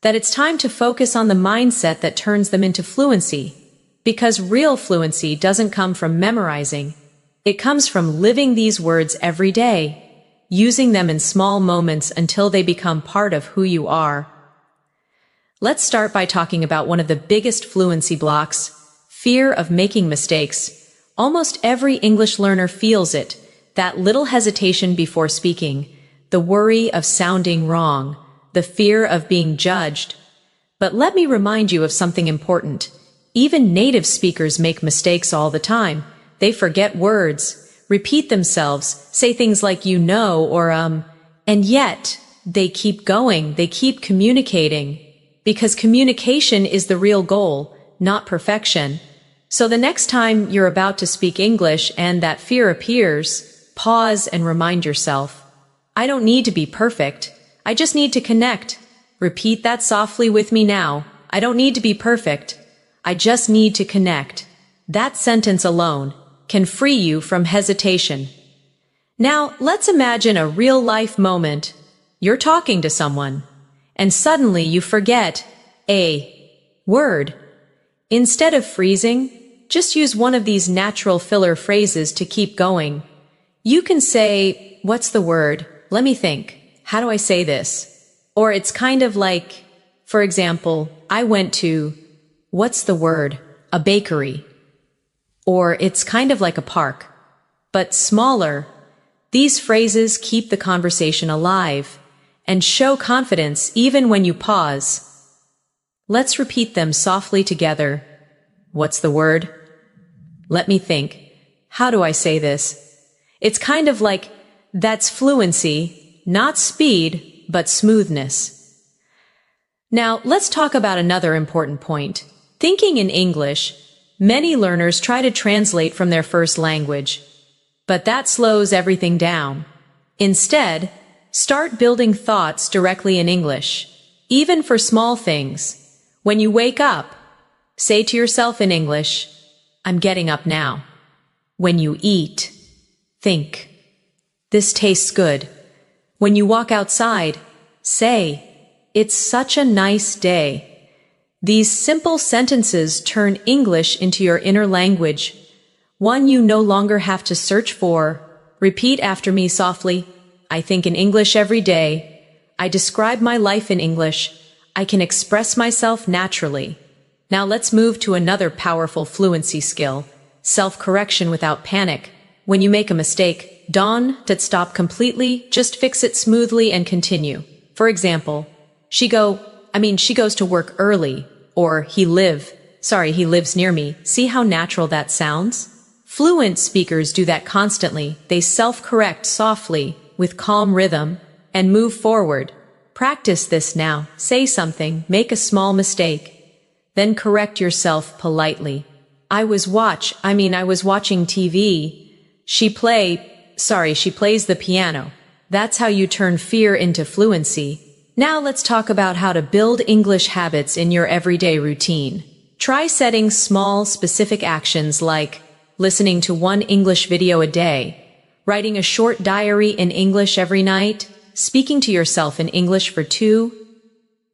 that it's time to focus on the mindset that turns them into fluency. Because real fluency doesn't come from memorizing. It comes from living these words every day, using them in small moments until they become part of who you are. Let's start by talking about one of the biggest fluency blocks, fear of making mistakes. Almost every English learner feels it, that little hesitation before speaking, the worry of sounding wrong, the fear of being judged. But let me remind you of something important. Even native speakers make mistakes all the time. They forget words, repeat themselves, say things like and yet they keep going, they keep communicating. Because communication is the real goal, not perfection. So the next time you're about to speak English and that fear appears, pause and remind yourself, I don't need to be perfect. I just need to connect. Repeat that softly with me now. I don't need to be perfect. I just need to connect. That sentence alone can free you from hesitation. Now, let's imagine a real-life moment. You're talking to someone, and suddenly you forget a word. Instead of freezing, just use one of these natural filler phrases to keep going. You can say, what's the word? Let me think. How do I say this? Or it's kind of like, for example, I went to, what's the word? A bakery. Or it's kind of like a park, but smaller. These phrases keep the conversation alive and show confidence even when you pause. Let's repeat them softly together. What's the word? Let me think. How do I say this? It's kind of like, that's fluency, not speed, but smoothness. Now, let's talk about another important point. Thinking in English, many learners try to translate from their first language, but that slows everything down. Instead, start building thoughts directly in English, even for small things. When you wake up, say to yourself in English, I'm getting up now. When you eat, think, this tastes good. When you walk outside, say, it's such a nice day. These simple sentences turn English into your inner language, one you no longer have to search for. Repeat after me softly. I think in English every day. I describe my life in English. I can express myself naturally. Now let's move to another powerful fluency skill, self-correction without panic. When you make a mistake, don't stop completely, just fix it smoothly and continue. For example, she goes to work early, or he lives near me. See how natural that sounds? Fluent speakers do that constantly. They self-correct softly, with calm rhythm, and move forward. Practice this now. Say something, make a small mistake, then correct yourself politely. I was watching TV. She plays the piano. That's how you turn fear into fluency. Now let's talk about how to build English habits in your everyday routine. Try setting small, specific actions like listening to one English video a day, writing a short diary in English every night, speaking to yourself in English for 2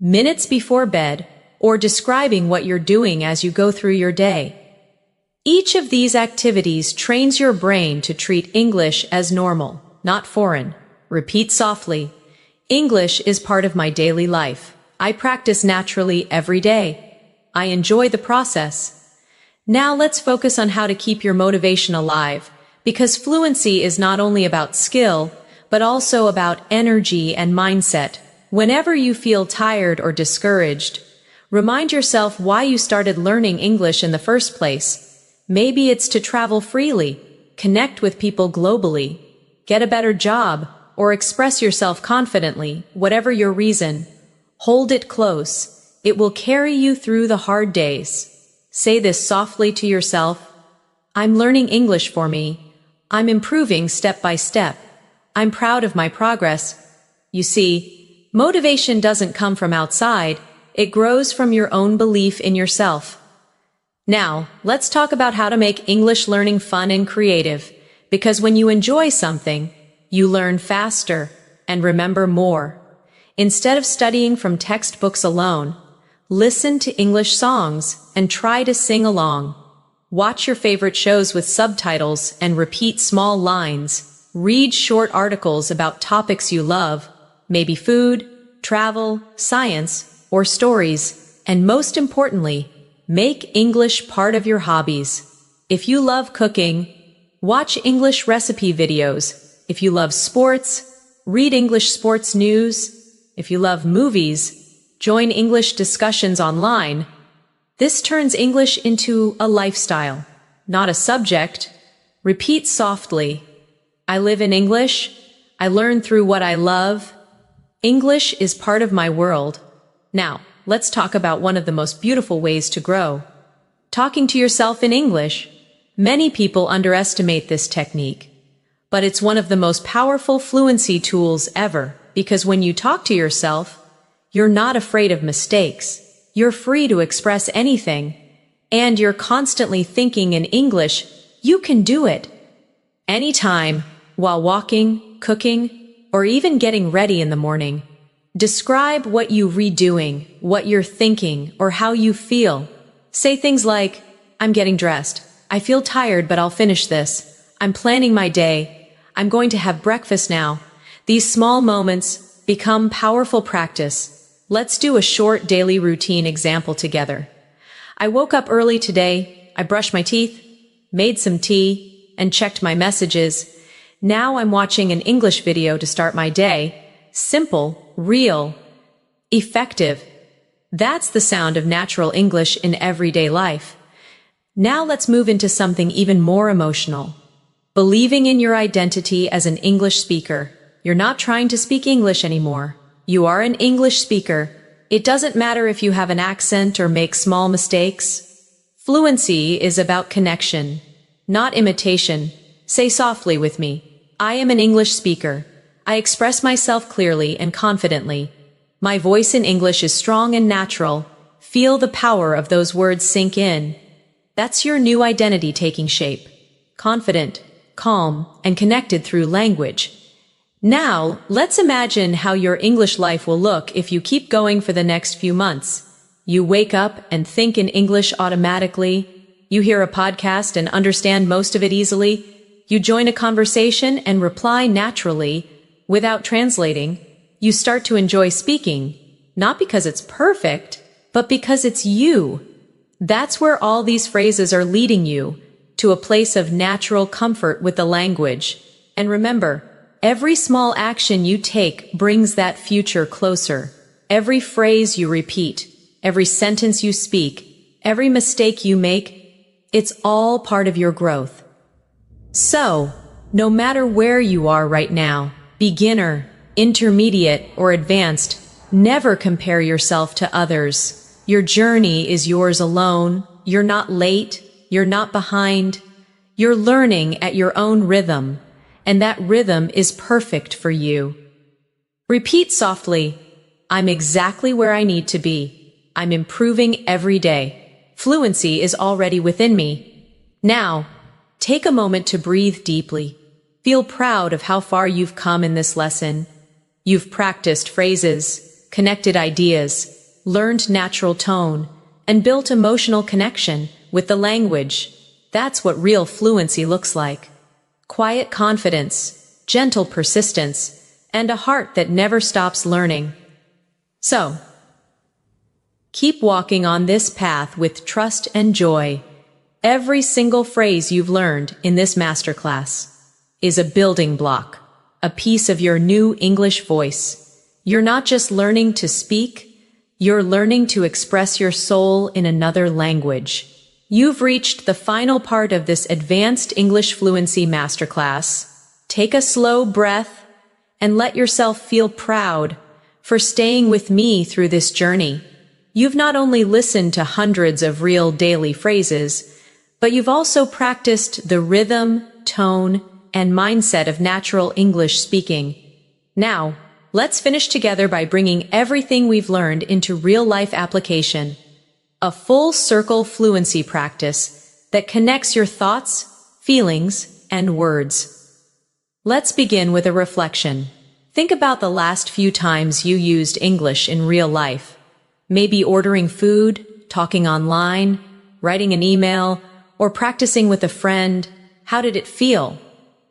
minutes before bed, or describing what you're doing as you go through your day. Each of these activities trains your brain to treat English as normal, not foreign. Repeat softly. English is part of my daily life. I practice naturally every day. I enjoy the process. Now let's focus on how to keep your motivation alive, because fluency is not only about skill, but also about energy and mindset. Whenever you feel tired or discouraged, remind yourself why you started learning English in the first place. Maybe it's to travel freely, connect with people globally, get a better job, or express yourself confidently. Whatever your reason, hold it close. It will carry you through the hard days. Say this softly to yourself. I'm learning English for me. I'm improving step by step. I'm proud of my progress. You see, motivation doesn't come from outside. It grows from your own belief in yourself. Now, let's talk about how to make English learning fun and creative, because when you enjoy something, you learn faster and remember more. Instead of studying from textbooks alone, listen to English songs and try to sing along. Watch your favorite shows with subtitles and repeat small lines. Read short articles about topics you love, maybe food, travel, science, or stories. And most importantly, make English part of your hobbies. If you love cooking, watch English recipe videos. If you love sports, read English sports news. If you love movies, join English discussions online. This turns English into a lifestyle, not a subject. Repeat softly. I live in English. I learn through what I love. English is part of my world. Now, let's talk about one of the most beautiful ways to grow. Talking to yourself in English. Many people underestimate this technique, but it's one of the most powerful fluency tools ever, because when you talk to yourself, you're not afraid of mistakes. You're free to express anything, and you're constantly thinking in English. You can do it. Anytime, while walking, cooking, or even getting ready in the morning. Describe what you're redoing, what you're thinking, or how you feel. Say things like, I'm getting dressed. I feel tired, but I'll finish this. I'm planning my day. I'm going to have breakfast now. These small moments become powerful practice. Let's do a short daily routine example together. I woke up early today. I brushed my teeth, made some tea, and checked my messages. Now I'm watching an English video to start my day. Simple, real, effective. That's the sound of natural English in everyday life. Now let's move into something even more emotional. Believing in your identity as an English speaker. You're not trying to speak English anymore. You are an English speaker. It doesn't matter if you have an accent or make small mistakes. Fluency is about connection, not imitation. Say softly with me. I am an English speaker. I express myself clearly and confidently. My voice in English is strong and natural. Feel the power of those words sink in. That's your new identity taking shape. Confident, calm, and connected through language. Now, let's imagine how your English life will look if you keep going for the next few months. You wake up and think in English automatically. You hear a podcast and understand most of it easily. You join a conversation and reply naturally without translating. You start to enjoy speaking. not because it's perfect, but because it's you. That's where all these phrases are leading you, to a place of natural comfort with the language. And remember, every small action you take brings that future closer. Every phrase you repeat, every sentence you speak, every mistake you make, it's all part of your growth. So, no matter where you are right now, beginner, intermediate, or advanced, never compare yourself to others. Your journey is yours alone. You're not late. You're not behind. You're learning at your own rhythm, and that rhythm is perfect for you. Repeat softly, I'm exactly where I need to be. I'm improving every day. Fluency is already within me. Now, take a moment to breathe deeply. Feel proud of how far you've come in this lesson. You've practiced phrases, connected ideas, learned natural tone, and built emotional connection with the language. That's what real fluency looks like. Quiet confidence, gentle persistence, and a heart that never stops learning. So, keep walking on this path with trust and joy. Every single phrase you've learned in this masterclass is a building block, a piece of your new English voice. You're not just learning to speak, you're learning to express your soul in another language. You've reached the final part of this advanced English fluency masterclass. Take a slow breath and let yourself feel proud for staying with me through this journey. You've not only listened to hundreds of real daily phrases, but you've also practiced the rhythm, tone, and mindset of natural English speaking. Now, let's finish together by bringing everything we've learned into real-life application. A full-circle fluency practice that connects your thoughts, feelings, and words. Let's begin with a reflection. Think about the last few times you used English in real life. Maybe ordering food, talking online, writing an email, or practicing with a friend. How did it feel?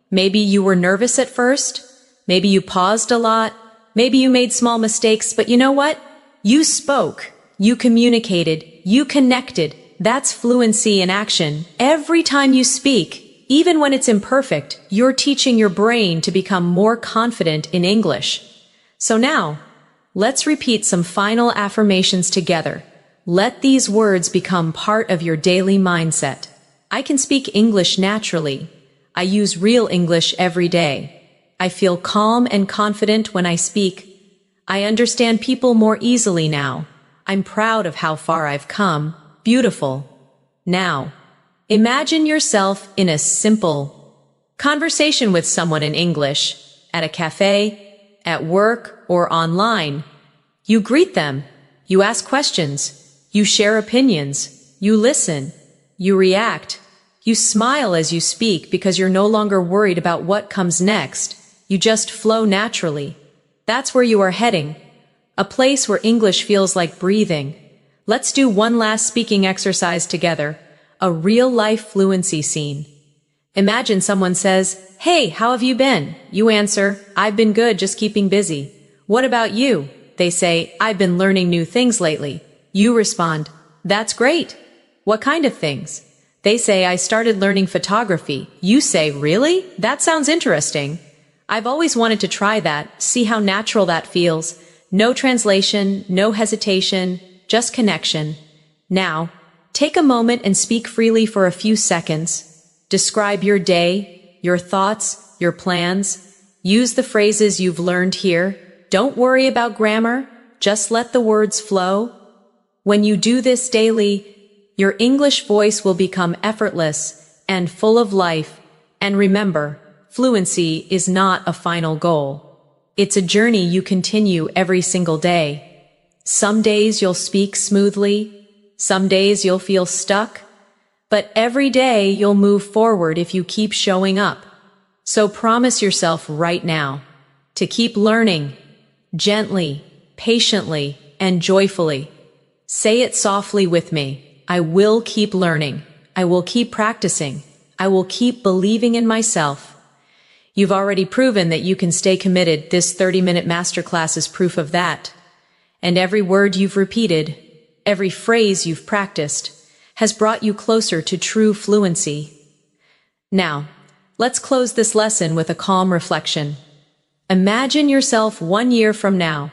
Maybe you were nervous at first. Maybe you paused a lot. Maybe you made small mistakes, but you know what? You spoke. You communicated. You connected. That's fluency in action. Every time you speak, even when it's imperfect, you're teaching your brain to become more confident in English. So now, let's repeat some final affirmations together. Let these words become part of your daily mindset. I can speak English naturally. I use real English every day. I feel calm and confident when I speak. I understand people more easily now. I'm proud of how far I've come. Beautiful. Now, imagine yourself in a simple conversation with someone in English, at a cafe, at work, or online. You greet them. You ask questions. You share opinions. You listen. You react. You smile as you speak because you're no longer worried about what comes next. You just flow naturally. That's where you are heading. A place where English feels like breathing. Let's do one last speaking exercise together. A real-life fluency scene. Imagine someone says, "Hey, how have you been?" You answer, "I've been good, just keeping busy." "What about you?" They say, "I've been learning new things lately." You respond, "That's great. What kind of things?" They say, "I started learning photography." You say, "Really? That sounds interesting. I've always wanted to try that." See how natural that feels. No translation, no hesitation, just connection. Now, take a moment and speak freely for a few seconds. Describe your day, your thoughts, your plans. Use the phrases you've learned here. Don't worry about grammar. Just let the words flow. When you do this daily, your English voice will become effortless and full of life. And remember, fluency is not a final goal. It's a journey you continue every single day. Some days you'll speak smoothly. Some days you'll feel stuck. But every day you'll move forward if you keep showing up. So promise yourself right now to keep learning, gently, patiently, and joyfully. Say it softly with me. I will keep learning. I will keep practicing. I will keep believing in myself. You've already proven that you can stay committed. This 30-minute masterclass is proof of that. And every word you've repeated, every phrase you've practiced, has brought you closer to true fluency. Now, let's close this lesson with a calm reflection. Imagine yourself 1 year from now.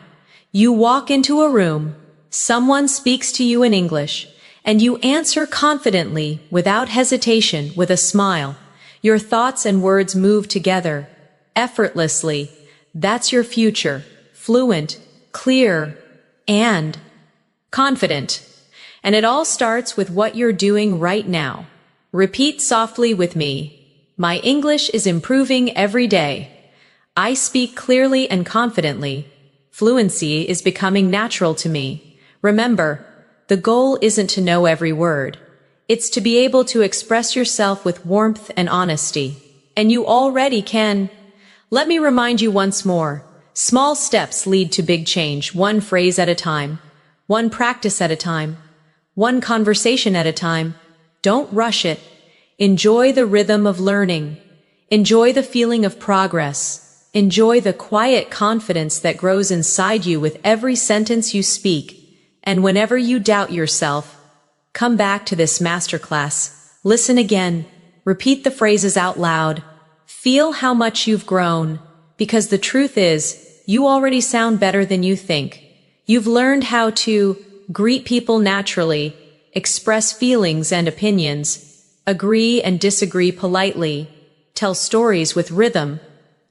You walk into a room, someone speaks to you in English, and you answer confidently, without hesitation, with a smile. Your thoughts and words move together, effortlessly. That's your future, fluent, clear, and confident. And it all starts with what you're doing right now. Repeat softly with me. My English is improving every day. I speak clearly and confidently. Fluency is becoming natural to me. Remember, the goal isn't to know every word. It's to be able to express yourself with warmth and honesty. And you already can. Let me remind you once more. Small steps lead to big change, one phrase at a time, one practice at a time, one conversation at a time. Don't rush it. Enjoy the rhythm of learning. Enjoy the feeling of progress. Enjoy the quiet confidence that grows inside you with every sentence you speak. And whenever you doubt yourself, come back to this masterclass. Listen again. Repeat the phrases out loud. Feel how much you've grown. Because the truth is, you already sound better than you think. You've learned how to greet people naturally, express feelings and opinions, agree and disagree politely, tell stories with rhythm,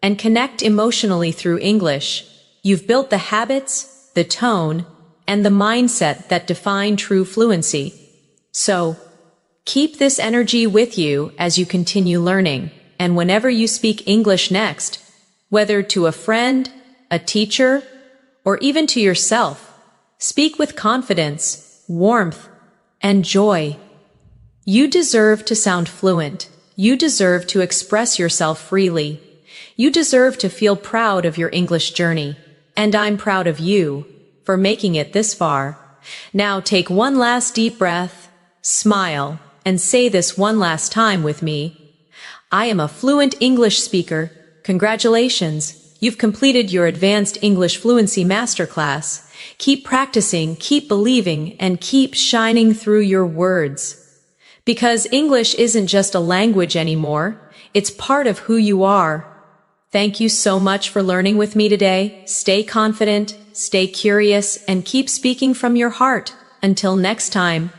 and connect emotionally through English. You've built the habits, the tone, and the mindset that define true fluency. So, keep this energy with you as you continue learning, and whenever you speak English next, whether to a friend, a teacher, or even to yourself, speak with confidence, warmth, and joy. You deserve to sound fluent. You deserve to express yourself freely. You deserve to feel proud of your English journey. And I'm proud of you for making it this far. Now take one last deep breath, smile, and say this one last time with me. I am a fluent English speaker. Congratulations. You've completed your Advanced English Fluency Masterclass. Keep practicing, keep believing, and keep shining through your words. Because English isn't just a language anymore, it's part of who you are. Thank you so much for learning with me today. Stay confident, stay curious, and keep speaking from your heart. Until next time,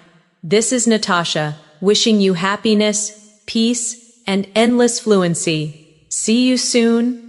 this is Natasha, wishing you happiness, peace, and endless fluency. See you soon.